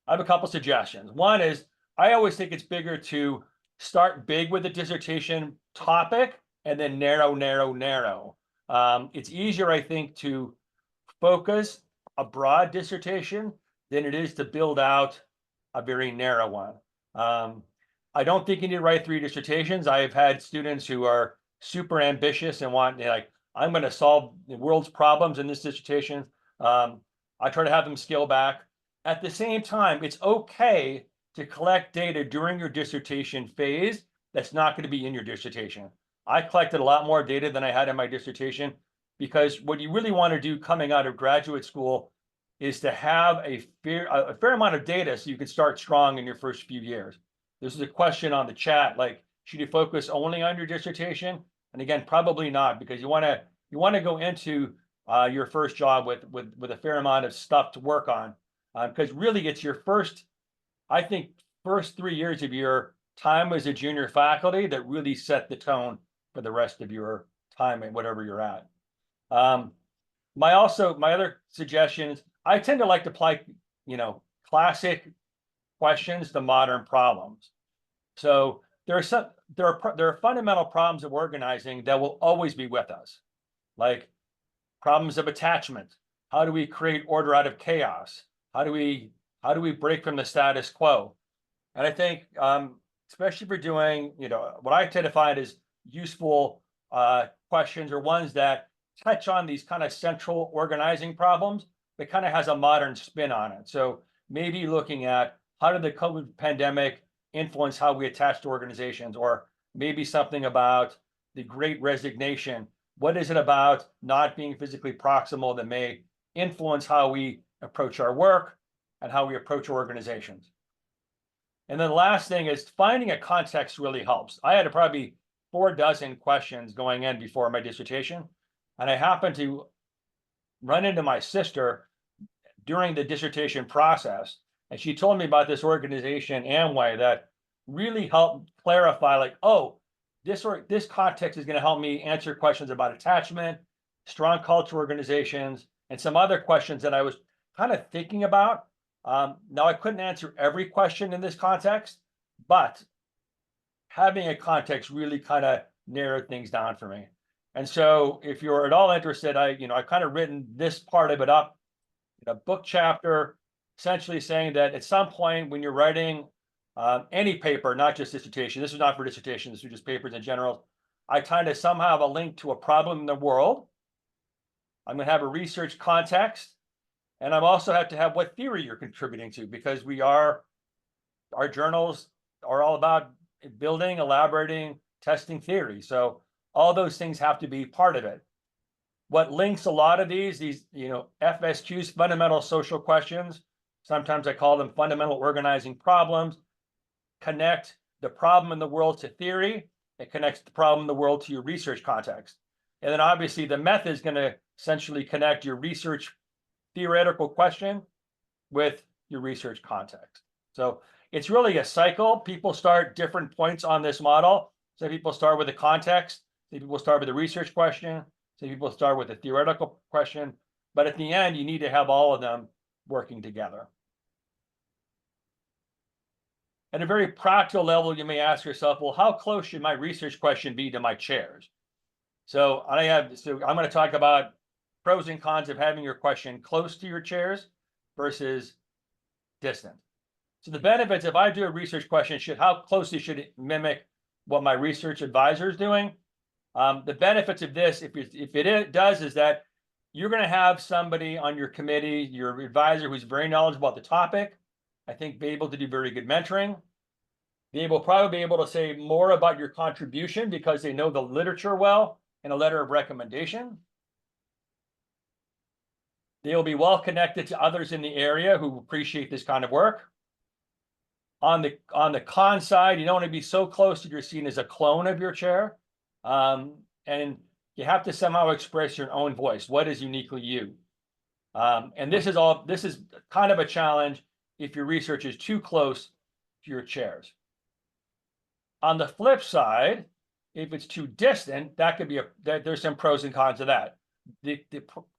I have a couple suggestions. One is, I always think it's bigger to start big with a dissertation topic and then narrow. It's easier, I think, to focus a broad dissertation than it is to build out a very narrow one. I don't think you need to write 3 dissertations. I've had students who are super ambitious and want, I'm going to solve the world's problems in this dissertation. I try to have them scale back. At the same time, it's okay to collect data during your dissertation phase that's not going to be in your dissertation. I collected a lot more data than I had in my dissertation because what you really want to do coming out of graduate school is to have a fair amount of data so you can start strong in your first few years. This is a question on the chat, should you focus only on your dissertation? And again, probably not, because you want to go into your first job with a fair amount of stuff to work on, because really it's your first 3 years of your time as a junior faculty that really set the tone for the rest of your time at whatever you're at. My other suggestions, I tend to like to apply, classic questions to modern problems. So there are fundamental problems of organizing that will always be with us, like problems of attachment. How do we create order out of chaos? How do we break from the status quo? And I think, especially for doing, what I tend to find is useful questions or ones that touch on these kind of central organizing problems that kind of has a modern spin on it. So maybe looking at how did the COVID pandemic influence how we attach to organizations, or maybe something about the Great Resignation. What is it about not being physically proximal that may influence how we approach our work and how we approach our organizations? And then the last thing is finding a context really helps. I had probably 4 dozen questions going in before my dissertation, and I happened to run into my sister during the dissertation process, and she told me about this organization, Amway, that really helped clarify, like, oh, this context is going to help me answer questions about attachment, strong culture organizations, and some other questions that I was kind of thinking about. Now, I couldn't answer every question in this context, but having a context really kind of narrowed things down for me. And so if you're at all interested, I've kind of written this part of it up in a book chapter, essentially saying that at some point when you're writing any paper, not just dissertation, this is not for dissertation, this is just papers in general, I kind of somehow have a link to a problem in the world. I'm going to have a research context, and I also have to have what theory you're contributing to, because our journals are all about building, elaborating, testing theory. So all those things have to be part of it. What links a lot of these FSQs, fundamental social questions, sometimes I call them fundamental organizing problems, connect the problem in the world to theory. It connects the problem in the world to your research context. And then obviously the method is going to essentially connect your research theoretical question with your research context. So it's really a cycle. People start different points on this model. Some people start with a context. Some people start with a research question. Some people start with a theoretical question. But at the end, you need to have all of them working together. At a very practical level, you may ask yourself, well, how close should my research question be to my chairs? So I'm going to talk about pros and cons of having your question close to your chairs versus distant. So the benefits, if I do a research question, how closely should it mimic what my research advisor is doing? The benefits of this, if it does, is that you're going to have somebody on your committee, your advisor, who's very knowledgeable about the topic. I think be able to do very good mentoring. They will probably be able to say more about your contribution because they know the literature well and a letter of recommendation. They will be well connected to others in the area who appreciate this kind of work. On the con side, you don't want to be so close that you're seen as a clone of your chair. And you have to somehow express your own voice. What is uniquely you? And this is kind of a challenge if your research is too close to your chairs. On the flip side, if it's too distant, that could be there's some pros and cons of that. The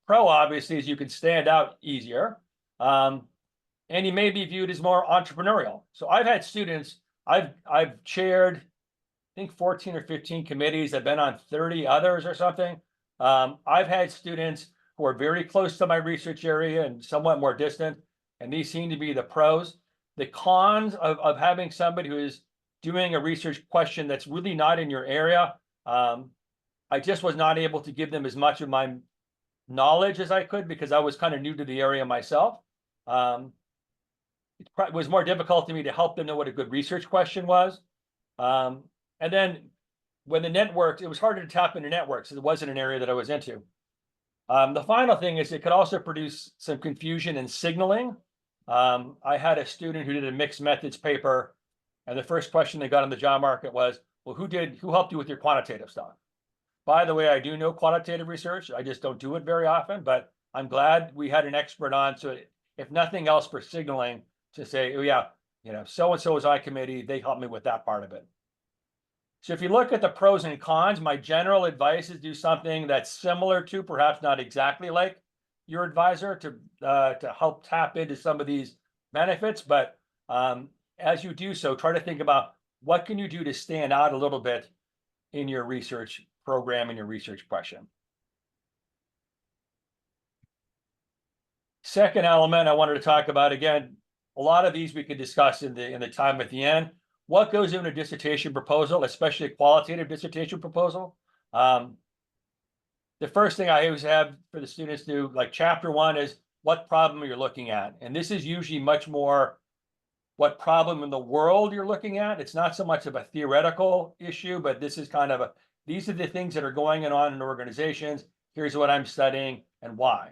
pro obviously is you can stand out easier. And you may be viewed as more entrepreneurial. So I've had students, I've chaired, I think 14 or 15 committees. I've been on 30 others or something. I've had students who are very close to my research area and somewhat more distant, and these seem to be the pros. The cons of having somebody who is doing a research question that's really not in your area, I just was not able to give them as much of my knowledge as I could because I was kind of new to the area myself. It was more difficult to me to help them know what a good research question was. And then when the networks, it was harder to tap into networks. It wasn't an area that I was into. The final thing is it could also produce some confusion in signaling. I had a student who did a mixed methods paper, and the first question they got on the job market was, well, who helped you with your quantitative stuff? By the way, I do know quantitative research. I just don't do it very often, but I'm glad we had an expert on. So if nothing else for signaling, to say, oh yeah, so-and-so was on committee, they helped me with that part of it. So if you look at the pros and cons, my general advice is do something that's similar to, perhaps not exactly like your advisor to help tap into some of these benefits. But as you do so, try to think about what can you do to stand out a little bit in your research program and your research question. Second element I wanted to talk about, again, a lot of these we could discuss in the time at the end. What goes into a dissertation proposal, especially a qualitative dissertation proposal? The first thing I always have for the students do, like chapter 1 is what problem you're looking at. And this is usually much more what problem in the world you're looking at. It's not so much of a theoretical issue, but this is kind of these are the things that are going on in organizations. Here's what I'm studying and why.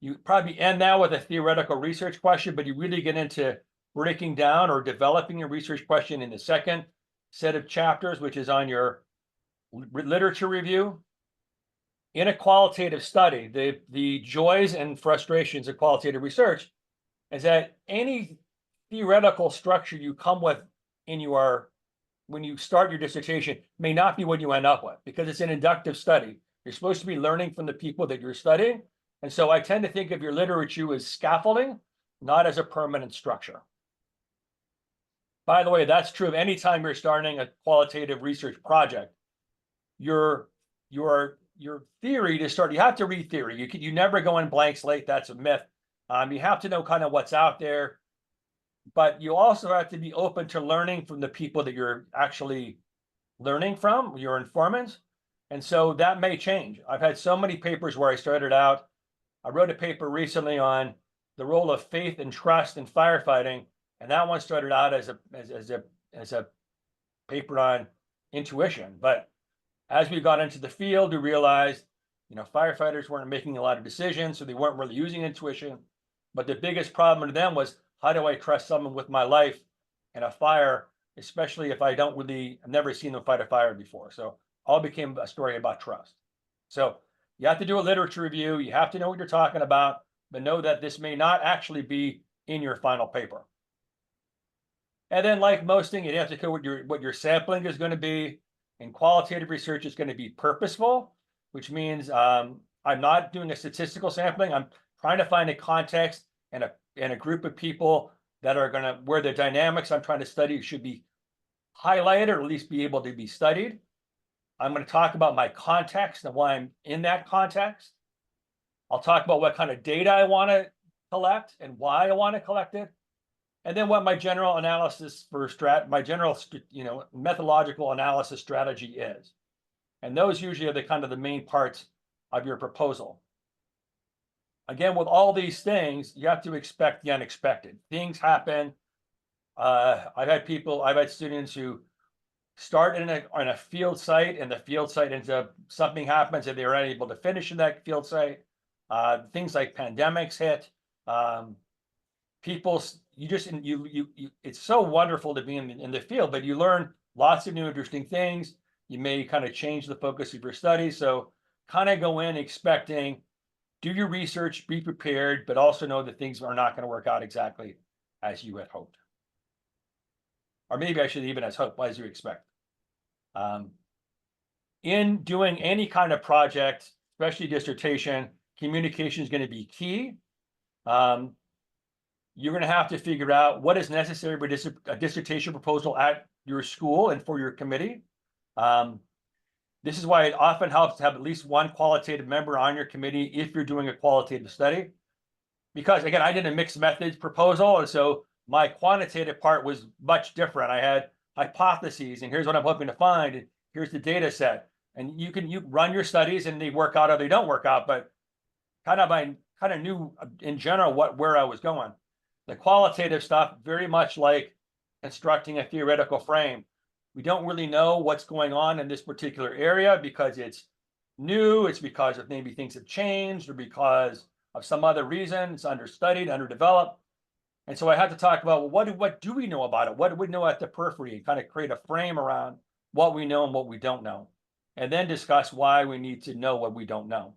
You probably end now with a theoretical research question, but you really get into breaking down or developing a research question in the second set of chapters, which is on your literature review. In a qualitative study, the joys and frustrations of qualitative research is that any theoretical structure you come with when you start your dissertation may not be what you end up with, because it's an inductive study. You're supposed to be learning from the people that you're studying. And so I tend to think of your literature as scaffolding, not as a permanent structure. By the way, that's true of any time you're starting a qualitative research project. Your theory to start, you have to read theory. You never go in blank slate. That's a myth. You have to know kind of what's out there, but you also have to be open to learning from the people that you're actually learning from, your informants. And so that may change. I've had so many papers where I started out. I wrote a paper recently on the role of faith and trust in firefighting, and that one started out as a paper on intuition. But as we got into the field, we realized, firefighters weren't making a lot of decisions, so they weren't really using intuition. But the biggest problem to them was, how do I trust someone with my life in a fire, especially if I've never seen them fight a fire before? So all became a story about trust. So you have to do a literature review. You have to know what you're talking about, but know that this may not actually be in your final paper. And then, like most things, you have to know what your sampling is going to be. And qualitative research is going to be purposeful, which means I'm not doing a statistical sampling. I'm trying to find a context and a group of people that are going to, where the dynamics I'm trying to study should be highlighted, or at least be able to be studied. I'm going to talk about my context and why I'm in that context. I'll talk about what kind of data I want to collect and why I want to collect it. And then what my general analysis my general, methodological analysis strategy is. And those usually are the main parts of your proposal. Again, with all these things, you have to expect the unexpected. Things happen. I've had students who start on a field site, and the field site ends up, something happens and they're unable to finish in that field site. Things like pandemics hit. It's so wonderful to be in the field, but you learn lots of new interesting things. You may kind of change the focus of your study. So kind of go in expecting, do your research, be prepared, but also know that things are not going to work out exactly as you had hoped. Or maybe I should even as you expect. In doing any kind of project, especially dissertation, communication is going to be key. You're going to have to figure out what is necessary for a dissertation proposal at your school and for your committee. This is why it often helps to have at least one qualitative member on your committee if you're doing a qualitative study. Because again, I did a mixed methods proposal, and so my quantitative part was much different. I had hypotheses, and here's what I'm hoping to find, and here's the data set. And you run your studies and they work out or they don't work out, but I kind of knew in general where I was going. The qualitative stuff, very much like constructing a theoretical frame. We don't really know what's going on in this particular area because it's new, it's because of maybe things have changed, or because of some other reason. It's understudied, underdeveloped. And so I had to talk about, well, what do we know about it? What do we know at the periphery? And kind of create a frame around what we know and what we don't know. And then discuss why we need to know what we don't know.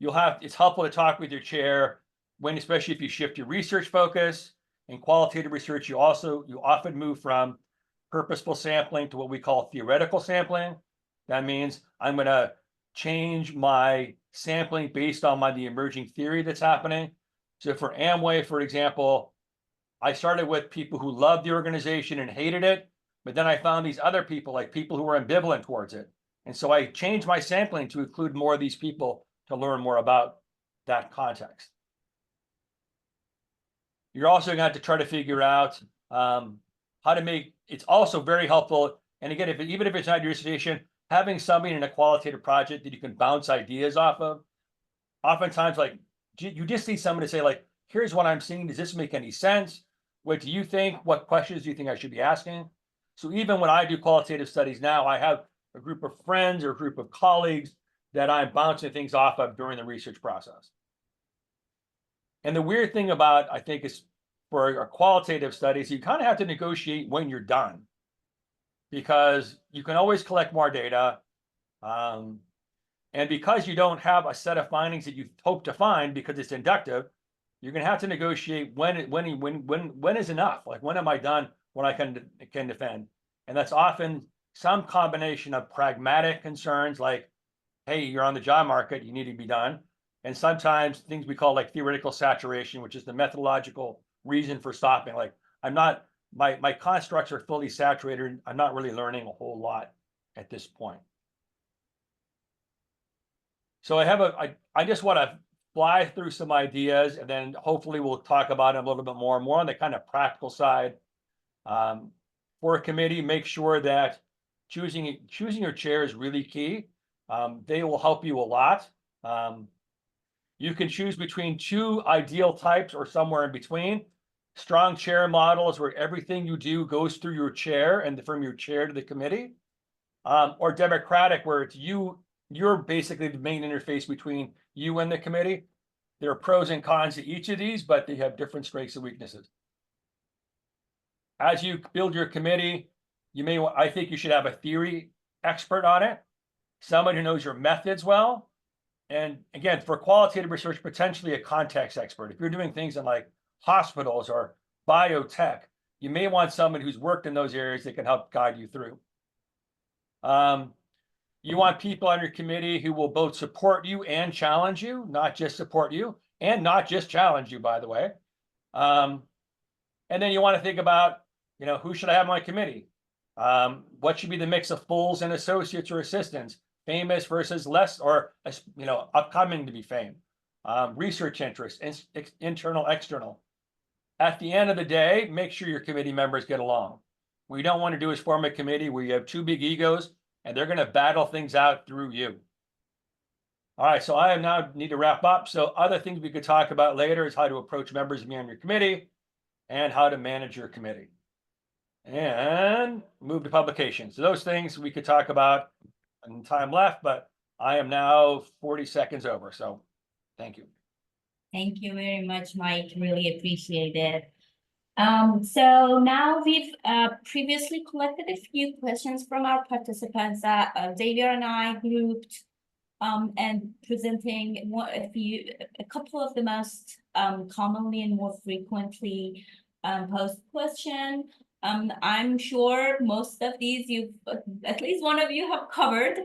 It's helpful to talk with your chair especially if you shift your research focus. In qualitative research, you often move from purposeful sampling to what we call theoretical sampling. That means I'm going to change my sampling based on the emerging theory that's happening. So for Amway, for example, I started with people who loved the organization and hated it, but then I found these other people, like people who were ambivalent towards it. And so I changed my sampling to include more of these people to learn more about that context. You're also going to have to try to figure out how to make, it's also very helpful. And again, even if it's not your dissertation, having somebody in a qualitative project that you can bounce ideas off of. Oftentimes, like, you just need someone to say, like, here's what I'm seeing. Does this make any sense? What do you think? What questions do you think I should be asking? So even when I do qualitative studies now, I have a group of friends or a group of colleagues that I'm bouncing things off of during the research process. And the weird thing about, I think, is for a qualitative studies, you kind of have to negotiate when you're done, because you can always collect more data. And because you don't have a set of findings that you hope to find because it's inductive, you're going to have to negotiate when is enough? Like, when am I done? When I can defend? And that's often some combination of pragmatic concerns like, hey, you're on the job market, you need to be done. And sometimes things we call like theoretical saturation, which is the methodological reason for stopping. Like, my constructs are fully saturated. I'm not really learning a whole lot at this point. So I just want to fly through some ideas, and then hopefully we'll talk about them a little bit more on the kind of practical side. For a committee, make sure that choosing your chair is really key. They will help you a lot. You can choose between two ideal types or somewhere in between. Strong chair model is where everything you do goes through your chair and from your chair to the committee. Or democratic, where it's you're basically the main interface between you and the committee. There are pros and cons to each of these, but they have different strengths and weaknesses. As you build your committee, I think you should have a theory expert on it, someone who knows your methods well. And again, for qualitative research, potentially a context expert. If you're doing things in like hospitals or biotech, you may want someone who's worked in those areas that can help guide you through. You want people on your committee who will both support you and challenge you, not just support you and not just challenge you, by the way. And then you want to think about, who should I have on my committee? What should be the mix of fulls and associates or assistants? Famous versus less, or upcoming to be famed. Research interest, internal, external. At the end of the day, make sure your committee members get along. What you don't want to do is form a committee where you have two big egos and they're going to battle things out through you. All right, so I now need to wrap up. So other things we could talk about later is how to approach members of your committee and how to manage your committee. And move to publications. So those things we could talk about in time left, but I am now 40 seconds over. So thank you. Thank you very much, Mike. Really appreciate it. So now we've previously collected a few questions from our participants that Xavier and I grouped and presenting a couple of the most commonly and more frequently posed question. I'm sure most of these at least one of you have covered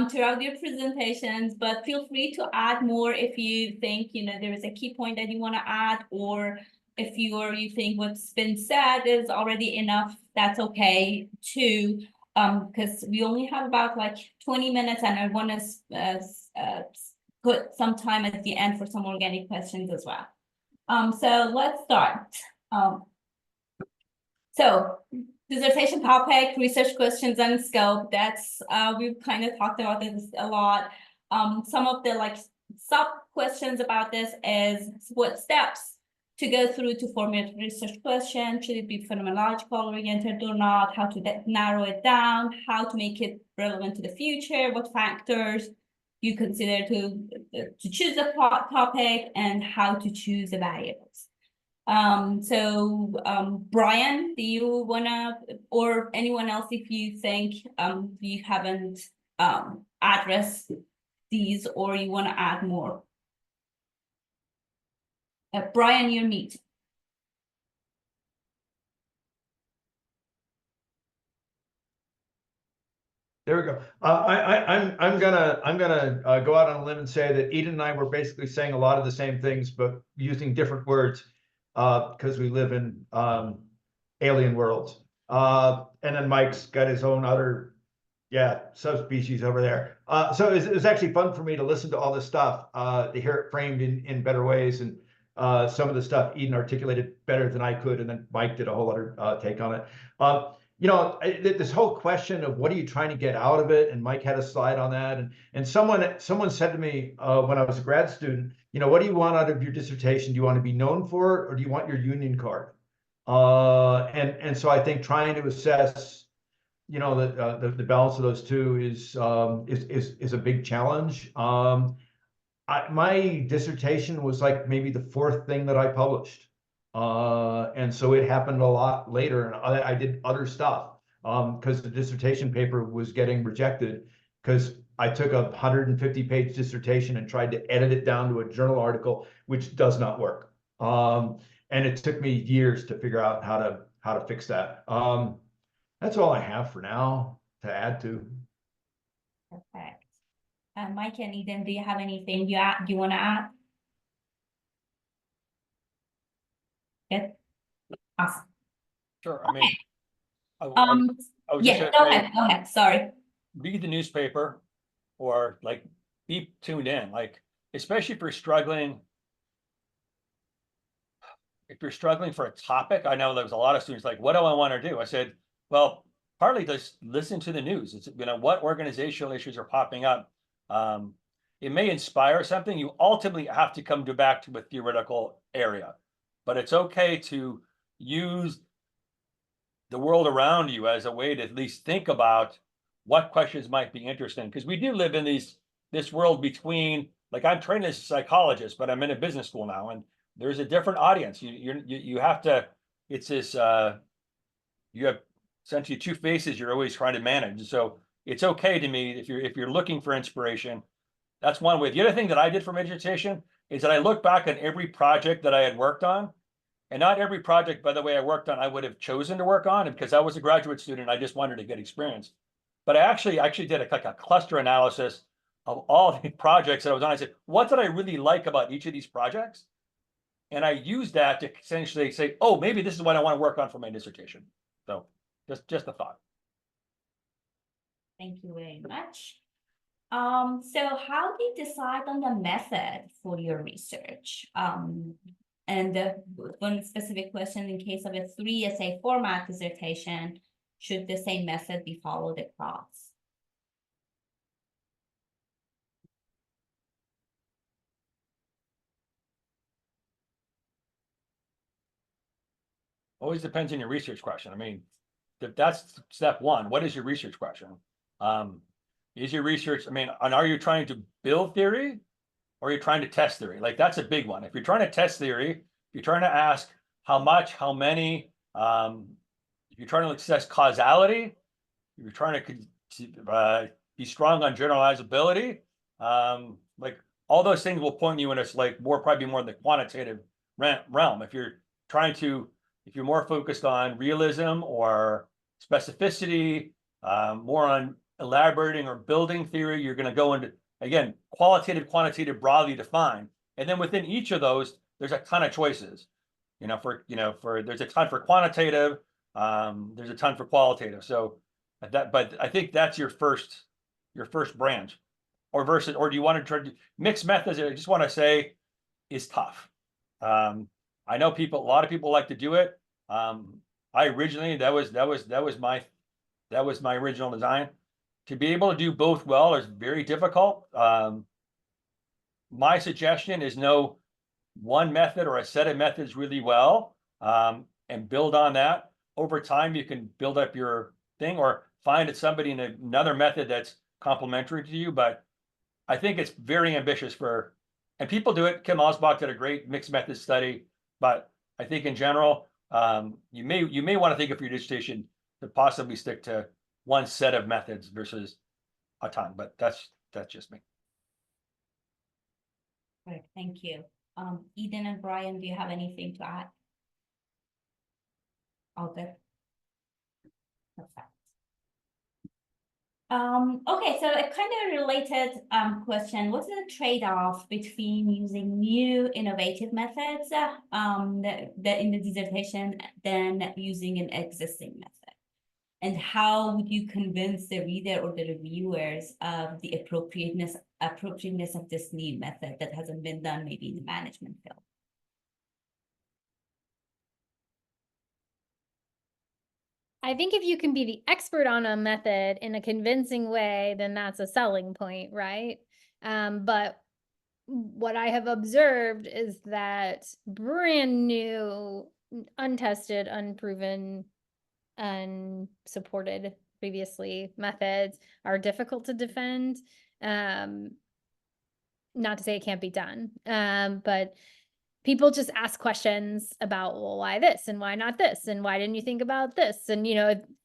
throughout your presentations, but feel free to add more if you think there is a key point that you want to add, or if you think what's been said is already enough, that's okay too. Because we only have about like 20 minutes, and I want to put some time at the end for some organic questions as well. So let's start. So dissertation topic, research questions and scope. That's we've kind of talked about this a lot. Some of the sub questions about this is what steps to go through to formulate a research question. Should it be phenomenological oriented or not? How to narrow it down? How to make it relevant to the future? What factors you consider to choose a topic, and how to choose the variables. Brian, do you wanna, or anyone else, if you think you haven't addressed these or you wanna add more? Brian, you're mute. There we go. I'm gonna go out on a limb and say that Eden and I were basically saying a lot of the same things, but using different words because we live in alien worlds. And then Mike's got his own other subspecies over there. So it was actually fun for me to listen to all this stuff, to hear it framed in better ways, and some of the stuff Eden articulated better than I could, and then Mike did a whole other take on it. you know, this whole question of what are you trying to get out of it, and Mike had a slide on that, and someone said to me when I was a grad student, you know, what do you want out of your dissertation? Do you want to be known for it, or do you want your union card? And so I think trying to assess, you know, the balance of those two is a big challenge. My dissertation was like maybe the fourth thing that I published. And so it happened a lot later, and I did other stuff because the dissertation paper was getting rejected because I took a 150-page dissertation and tried to edit it down to a journal article, which does not work. And it took me years to figure out how to fix that. That's all I have for now to add to. Perfect. Mike and Eden, do you have anything you want to add? Good. Awesome. Sure. I mean, I was just Yeah, gonna go say, ahead. Go ahead. Sorry. read the newspaper, or like be tuned in, like especially if you're struggling. If you're struggling for a topic, I know there was a lot of students like, what do I want to do? I said, well, partly just listen to the news. It's, you know, what organizational issues are popping up. It may inspire something. You ultimately have to come back to a theoretical area, but it's okay to use the world around you as a way to at least think about what questions might be interesting, because we do live in this world between, like, I'm trained as a psychologist, but I'm in a business school now, and there's a different audience. You have to, it's this you have essentially two faces you're always trying to manage. So it's okay to me if you're looking for inspiration. That's one way. The other thing that I did for my dissertation is that I looked back on every project that I had worked on. And not every project, by the way, I worked on, I would have chosen to work on, and because I was a graduate student, I just wanted to get experience. But I actually did like a cluster analysis of all the projects that I was on. I said, what did I really like about each of these projects? And I used that to essentially say, oh, maybe this is what I want to work on for my dissertation. So just a thought. Thank you very much. So how do you decide on the method for your research? And one specific question, in case of a 3 essay format dissertation, should the same method be followed across? Always depends on your research question. I mean, that's step one. What is your research question? Is your research, I mean, and are you trying to build theory, or are you trying to test theory? Like, that's a big one. If you're trying to test theory, if you're trying to ask how much, how many, if you're trying to assess causality, if you're trying to be strong on generalizability, like all those things will point you in a like probably more in the quantitative realm. If you're more focused on realism or specificity, more on elaborating or building theory, you're going to go into, again, qualitative, quantitative, broadly defined. And then within each of those, there's a ton of choices. There's a ton for quantitative, there's a ton for qualitative. So but I think that's your first branch. Or do you want to try to mix methods? I just want to say is tough. I know a lot of people like to do it. I originally, that was my original design. To be able to do both well is very difficult. My suggestion is know one method or a set of methods really well, and build on that. Over time, you can build up your thing, or find somebody in another method that's complementary to you. But I think it's very ambitious and people do it. Kim Osbach did a great mixed method study, but I think in general, you may want to think of your dissertation to possibly stick to one set of methods versus a ton, but that's just me. Great, thank you. Eden and Brian, do you have anything to add? All good. Perfect. Okay, so a kind of related question. What's the trade-off between using new innovative methods that in the dissertation than using an existing method? And how would you convince the reader or the reviewers of the appropriateness of this new method that hasn't been done maybe in the management field? I think if you can be the expert on a method in a convincing way, then that's a selling point, right? But what I have observed is that brand new, untested, unproven, unsupported previously methods are difficult to defend. Not to say it can't be done, but people just ask questions about, well, why this and why not this and why didn't you think about this, and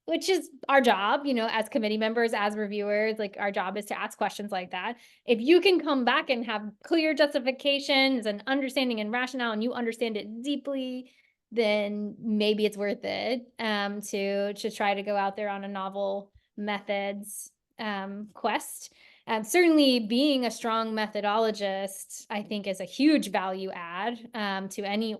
which is our job, as committee members, as reviewers. Like, our job is to ask questions like that. If you can come back and have clear justifications and understanding and rationale, and you understand it deeply, then maybe it's worth it to try to go out there on a novel methods quest. Certainly being a strong methodologist, I think, is a huge value add to any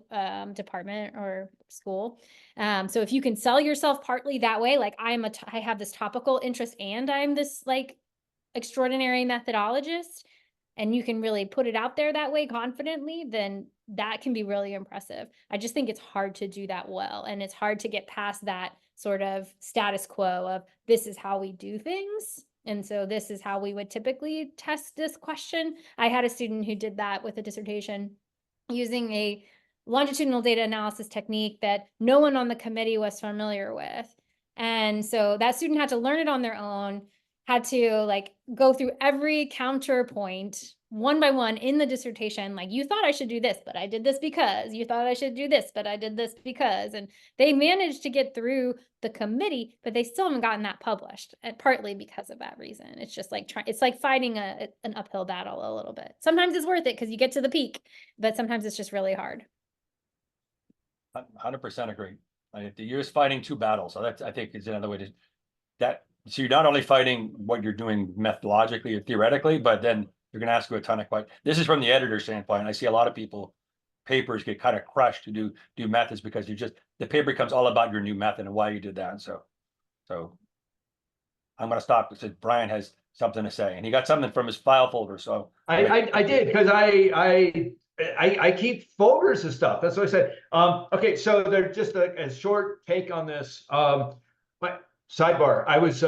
department or school. So if you can sell yourself partly that way, like I have this topical interest and I'm this like extraordinary methodologist, and you can really put it out there that way confidently, then that can be really impressive. I just think it's hard to do that well, and it's hard to get past that sort of status quo of this is how we do things. And so this is how we would typically test this question. I had a student who did that with a dissertation using a longitudinal data analysis technique that no one on the committee was familiar with. And so that student had to learn it on their own, had to like go through every counterpoint one by one in the dissertation. Like, you thought I should do this, but I did this because. You thought I should do this, but I did this because. And they managed to get through the committee, but they still haven't gotten that published, and partly because of that reason. It's just like it's like fighting an uphill battle a little bit. Sometimes it's worth it because you get to the peak, but sometimes it's just really hard. 100% agree. You're just fighting two battles. So that's, I think, is another way to that. So you're not only fighting what you're doing methodologically or theoretically, but then you're going to ask you a ton of questions. This is from the editor's standpoint. I see a lot of people, papers get kind of crushed to do methods because the paper becomes all about your new method and why you did that. And so I'm going to stop because Brian has something to say, and he got something from his file folder. So I did, because I keep folders of stuff. That's what I said. Okay, so there's just a short take on this. My sidebar: I was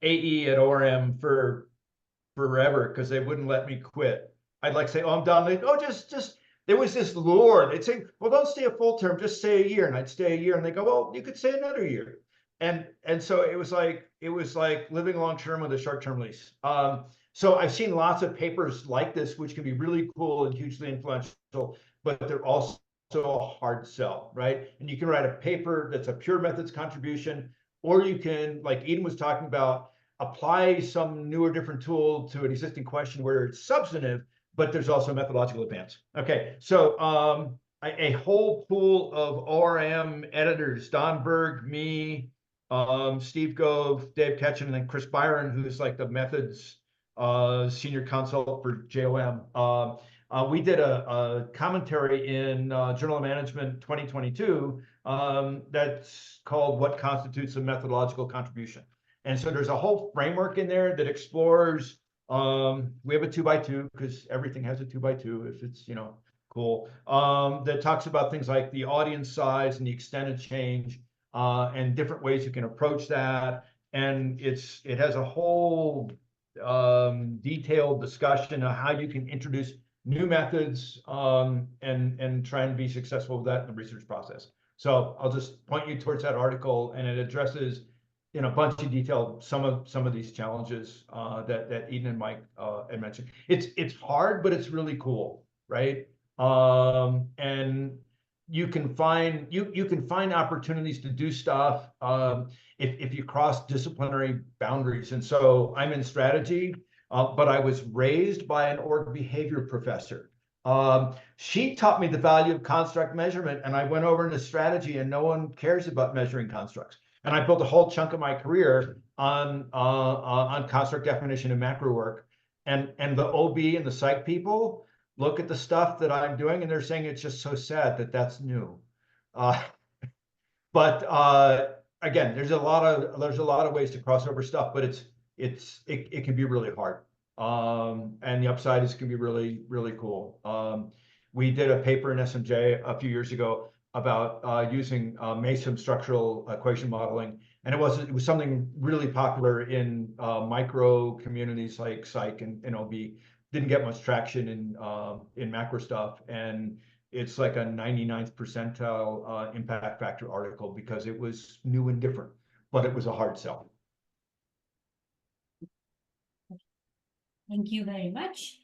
AE at ORM for forever because they wouldn't let me quit. I'd like say, "Oh, I'm done." They'd, "Oh, just." There was this lure. They'd say, "Well, don't stay a full term, just stay a year." And I'd stay a year, and they go, "Well, you could stay another year." And so it was like living long term with a short term lease. So I've seen lots of papers like this, which can be really cool and hugely influential, but they're also a hard sell, right? And you can write a paper that's a pure methods contribution, or you can, like Eden was talking about, apply some new or different tool to an existing question where it's substantive, but there's also methodological advance. Okay, so a whole pool of ORM editors: Don Berg, me, Steve Gove, Dave Ketchum, and then Chris Byron, who's like the methods senior consult for JOM. We did a commentary in Journal of Management 2022 that's called "What Constitutes a Methodological Contribution?" And so there's a whole framework in there that explores, we have a 2x2 because everything has a 2x2 if it's, cool. That talks about things like the audience size and the extended change and different ways you can approach that. And it has a whole detailed discussion of how you can introduce new methods and try and be successful with that in the research process. So I'll just point you towards that article, and it addresses in a bunch of detail some of these challenges that Eden and Mike had mentioned. It's hard, but it's really cool, right? And you can find opportunities to do stuff if you cross disciplinary boundaries. And so I'm in strategy, but I was raised by an org behavior professor. She taught me the value of construct measurement, and I went over into strategy, and no one cares about measuring constructs. And I built a whole chunk of my career on construct definition and macro work. And the OB and the psych people look at the stuff that I'm doing, and they're saying it's just so sad that that's new. But again, there's a lot of ways to cross over stuff, but it can be really hard. And the upside is can be really, really cool. We did a paper in SMJ a few years ago about using MESM structural equation modeling. And it was something really popular in micro communities like psych and OB. Didn't get much traction in macro stuff. And it's like a 99th percentile impact factor article because it was new and different, but it was a hard sell. Thank you very much.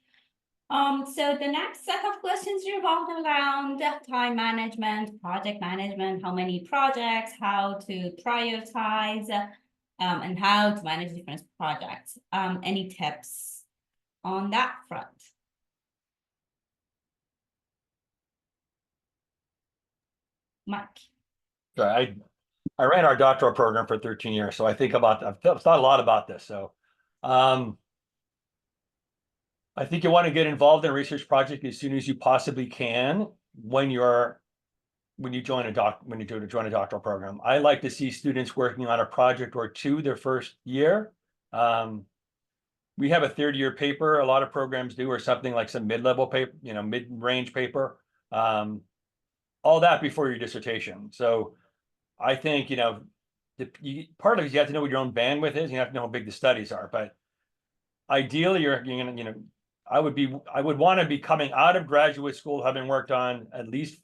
So the next set of questions revolve around time management, project management, how many projects, how to prioritize, and how to manage different projects. Any tips on that front? Mike. So I ran our doctoral program for 13 years, so I think I've thought a lot about this. So I think you want to get involved in a research project as soon as you possibly can when you join a doctoral program. I like to see students working on a project or two their first year. We have a third-year paper, a lot of programs do, or something like some mid-level paper, mid-range paper. All that before your dissertation. So I think, part of it is you have to know what your own bandwidth is. You have to know how big the studies are. But ideally, you're gonna, I would want to be coming out of graduate school having worked on at least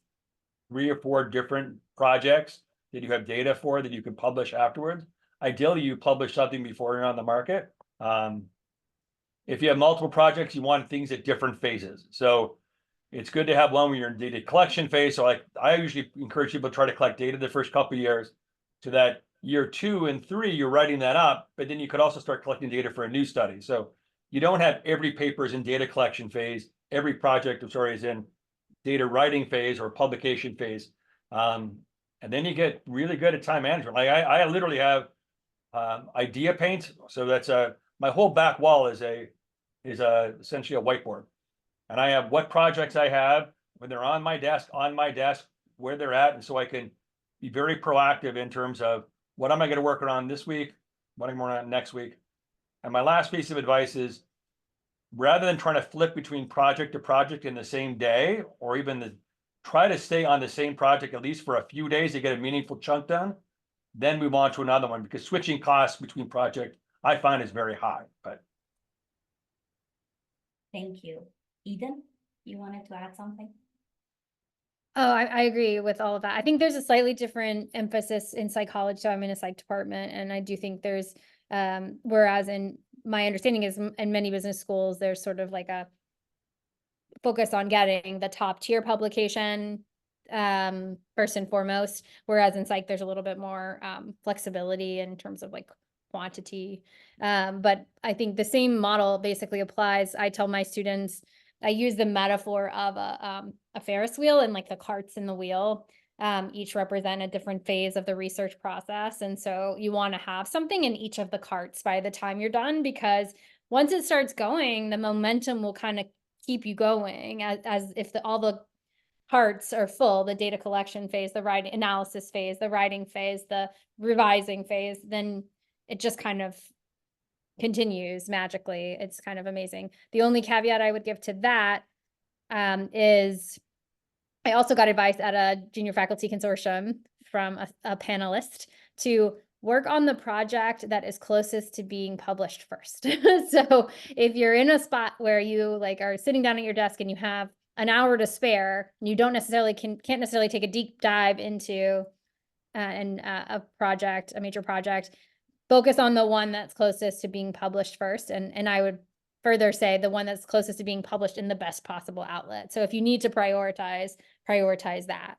3 or 4 different projects that you have data for that you can publish afterwards. Ideally, you publish something before you're on the market. If you have multiple projects, you want things at different phases. So it's good to have one where you're in data collection phase. So I usually encourage people to try to collect data the first couple of years, so that year 2 and 3, you're writing that up, but then you could also start collecting data for a new study. So you don't have every paper is in data collection phase, every project, is in data writing phase or publication phase. And then you get really good at time management. Like I literally have idea paint. So that's my whole back wall is essentially a whiteboard. And I have what projects I have when they're on my desk, where they're at. And so I can be very proactive in terms of what am I going to work on this week, what am I working on next week. And my last piece of advice is, rather than trying to flip between project to project in the same day, or even try to stay on the same project at least for a few days to get a meaningful chunk done, then move on to another one, because switching costs between projects I find is very high. But Thank you. Eden, you wanted to add something? Oh, I agree with all of that. I think there's a slightly different emphasis in psychology. So I'm in a psych department, and I do think there's, whereas in my understanding is in many business schools, there's sort of like a focus on getting the top tier publication first and foremost, whereas in psych, there's a little bit more flexibility in terms of like quantity. But I think the same model basically applies. I tell my students, I use the metaphor of a Ferris wheel, and like the carts in the wheel each represent a different phase of the research process. And so you want to have something in each of the carts by the time you're done, because once it starts going, the momentum will kind of keep you going as if all the carts are full, the data collection phase, the writing analysis phase, the writing phase, the revising phase, then it just kind of continues magically. It's kind of amazing. The only caveat I would give to that is I also got advice at a junior faculty consortium from a panelist to work on the project that is closest to being published first. So if you're in a spot where you like are sitting down at your desk and you have an hour to spare, and you don't necessarily can't necessarily take a deep dive into a major project, focus on the one that's closest to being published first. And I would further say the one that's closest to being published in the best possible outlet. So if you need to prioritize that.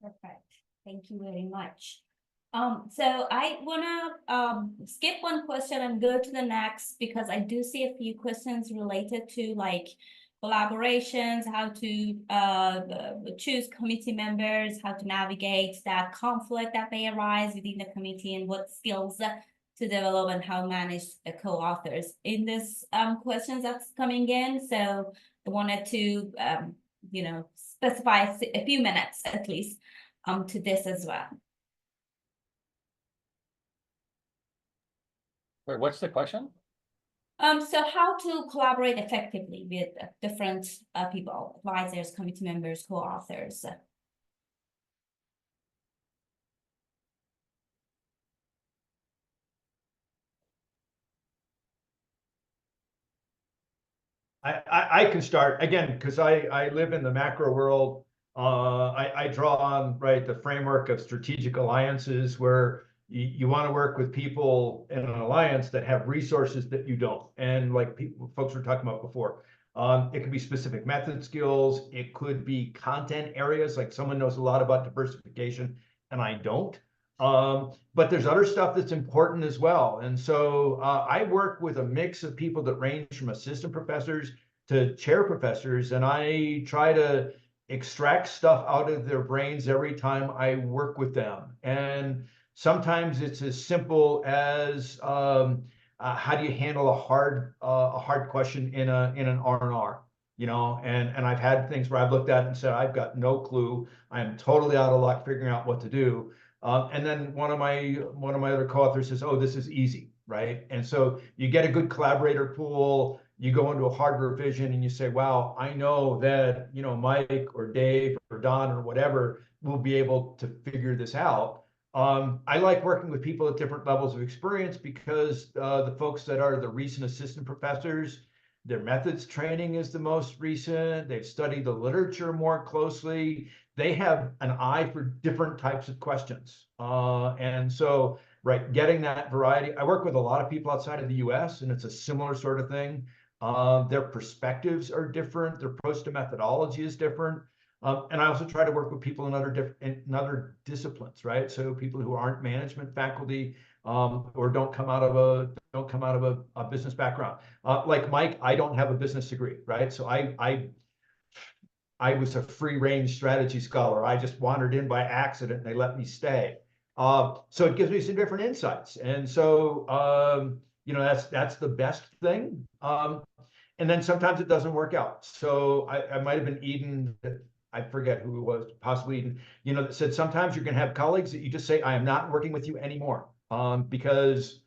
Perfect. Thank you very much. So I wanna skip one question and go to the next, because I do see a few questions related to like collaborations, how to choose committee members, how to navigate that conflict that may arise within the committee, and what skills to develop and how manage the co-authors in this questions that's coming in. So I wanted to specify a few minutes at least to this as well. wait, what's the question? So how to collaborate effectively with different people, advisors, committee members, co-authors. I can start again because I live in the macro world. I draw on the framework of strategic alliances where you want to work with people in an alliance that have resources that you don't. And like folks were talking about before, it could be specific method skills. It could be content areas, like someone knows a lot about diversification and I don't. But there's other stuff that's important as well. And so I work with a mix of people that range from assistant professors to chair professors, and I try to extract stuff out of their brains every time I work with them. And sometimes it's as simple as how do you handle a hard question in an R&R? You know, and I've had things where I've looked at it and said, I've got no clue. I am totally out of luck figuring out what to do. And then one of my other co-authors says, "Oh, this is easy," right? And so you get a good collaborator pool. You go into a hard revision and you say, "Wow, I know that Mike or Dave or Don or whatever will be able to figure this out." I like working with people at different levels of experience because the folks that are the recent assistant professors, their methods training is the most recent. They've studied the literature more closely. They have an eye for different types of questions. And so, getting that variety. I work with a lot of people outside of the US, and it's a similar sort of thing. Their perspectives are different. Their approach to methodology is different. And I also try to work with people in other disciplines, right? So people who aren't management faculty or don't come out of a business background. Like Mike, I don't have a business degree, right? So I was a free range strategy scholar. I just wandered in by accident and they let me stay. So it gives me some different insights. And so, that's the best thing. And then sometimes it doesn't work out. So I might've been Eden, I forget who it was, possibly Eden, that said, sometimes you're going to have colleagues that you just say, I am not working with you anymore, because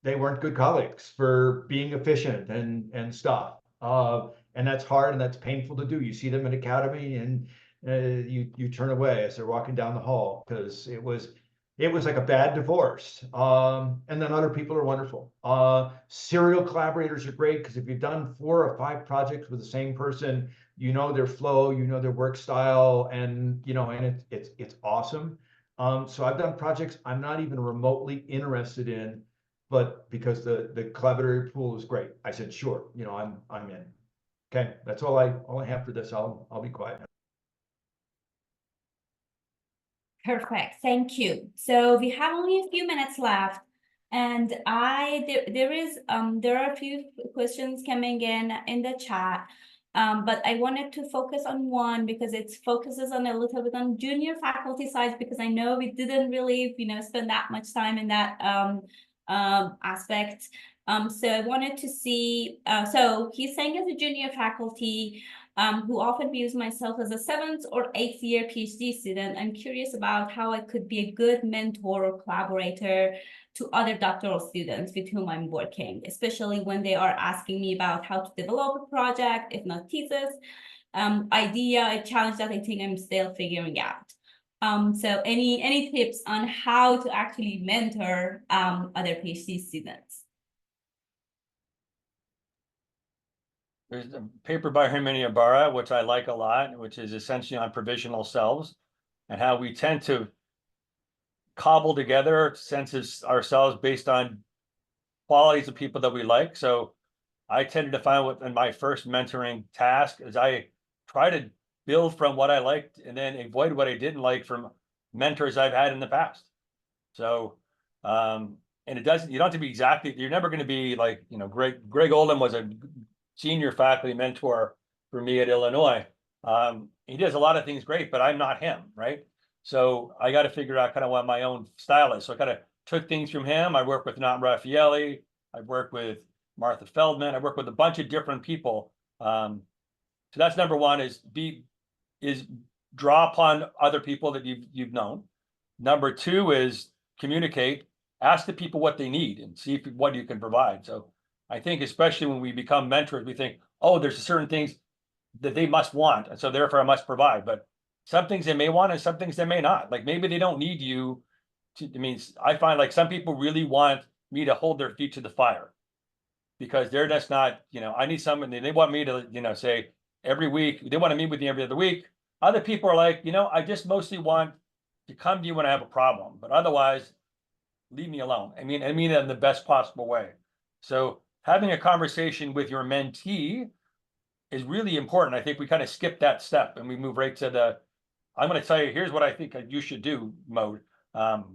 they weren't good colleagues for being efficient and stuff. And that's hard and that's painful to do. You see them in academy and you turn away as they're walking down the hall because it was like a bad divorce. And then other people are wonderful. Serial collaborators are great because if you've done 4 or 5 projects with the same person, you know their flow, you know their work style, and it's awesome. So I've done projects I'm not even remotely interested in, but because the collaborator pool is great, I said, sure, I'm in. Okay, that's all I have for this. I'll be quiet now. Perfect, thank you. So we have only a few minutes left, and there are a few questions coming in the chat. But I wanted to focus on one because it focuses on a little bit on junior faculty side, because I know we didn't really, spend that much time in that aspect. So I wanted to see, so he's saying as a junior faculty, who often views myself as a 7th or 8th year PhD student, I'm curious about how I could be a good mentor or collaborator to other doctoral students with whom I'm working, especially when they are asking me about how to develop a project, if not thesis, idea, a challenge that I think I'm still figuring out. So any tips on how to actually mentor other PhD students? There's a paper by Herminia Barra, which I like a lot, which is essentially on provisional selves and how we tend to cobble together senses ourselves based on qualities of people that we like. So I tended to find in my first mentoring task is I try to build from what I liked and then avoid what I didn't like from mentors I've had in the past. So, and you don't have to be exactly, you're never going to be like, Greg Oldham was a senior faculty mentor for me at Illinois. He does a lot of things great, but I'm not him, right? So I got to figure out kind of what my own style is. So I kind of took things from him. I worked with Nam Raffaelli. I've worked with Martha Feldman. I worked with a bunch of different people. So that's number one is draw upon other people that you've known. Number 2 is communicate, ask the people what they need and see what you can provide. So I think especially when we become mentors, we think, oh, there's certain things that they must want, and so therefore I must provide. But some things they may want and some things they may not. Like maybe they don't need you to, I mean, I find like some people really want me to hold their feet to the fire because they're just not, I need someone, they want me to, say every week, they want to meet with me every other week. Other people are like, I just mostly want to come to you when I have a problem, but otherwise leave me alone. I mean it in the best possible way. So having a conversation with your mentee is really important. I think we kind of skip that step and we move right to the, I'm going to tell you, here's what I think you should do mode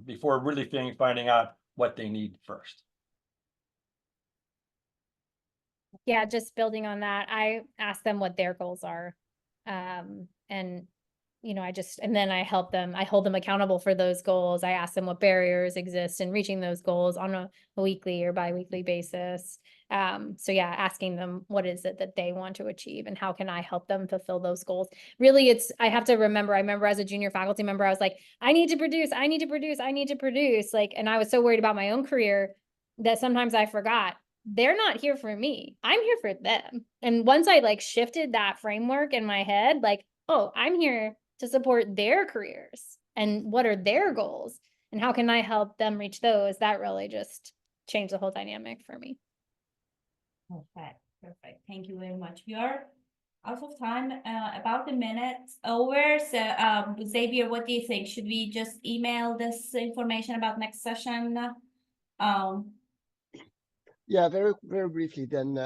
before really finding out what they need first. Yeah, just building on that, I ask them what their goals are. And and then I hold them accountable for those goals. I ask them what barriers exist in reaching those goals on a weekly or bi-weekly basis. So yeah, asking them what is it that they want to achieve and how can I help them fulfill those goals? Really, I have to remember, I remember as a junior faculty member, I was like, I need to produce. Like, and I was so worried about my own career that sometimes I forgot they're not here for me. I'm here for them. And once I like shifted that framework in my head, like, oh, I'm here to support their careers and what are their goals and how can I help them reach those? That really just changed the whole dynamic for me. Perfect. Thank you very much. We are out of time, about a minute over. So, Xavier, what do you think? Should we just email this information about next session? Yeah, very, very briefly then,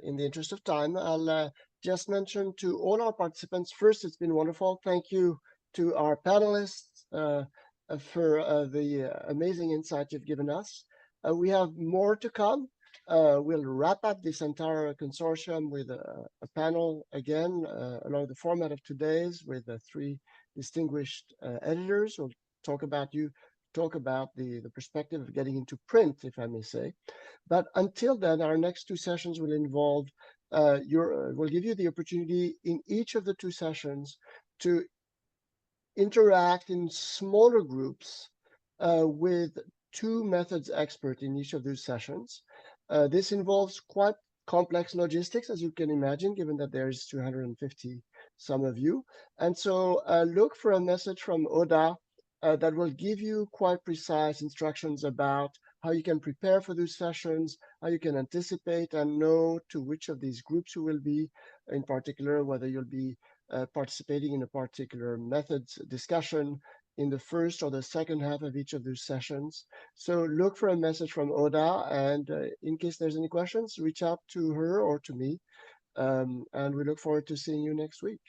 in the interest of time, I'll just mention to all our participants, first, it's been wonderful. Thank you to our panelists for the amazing insight you've given us. We have more to come. We'll wrap up this entire consortium with a panel again, along the format of today's with three distinguished editors who'll talk about the perspective of getting into print, if I may say. But until then, our next two sessions will involve will give you the opportunity in each of the two sessions to interact in smaller groups with two methods experts in each of those sessions. This involves quite complex logistics, as you can imagine, given that there's 250 some of you. And so look for a message from Oda that will give you quite precise instructions about how you can prepare for those sessions, how you can anticipate and know to which of these groups you will be, in particular, whether you'll be participating in a particular methods discussion in the first or the second half of each of those sessions. So look for a message from Oda, and in case there's any questions, reach out to her or to me. And we look forward to seeing you next week.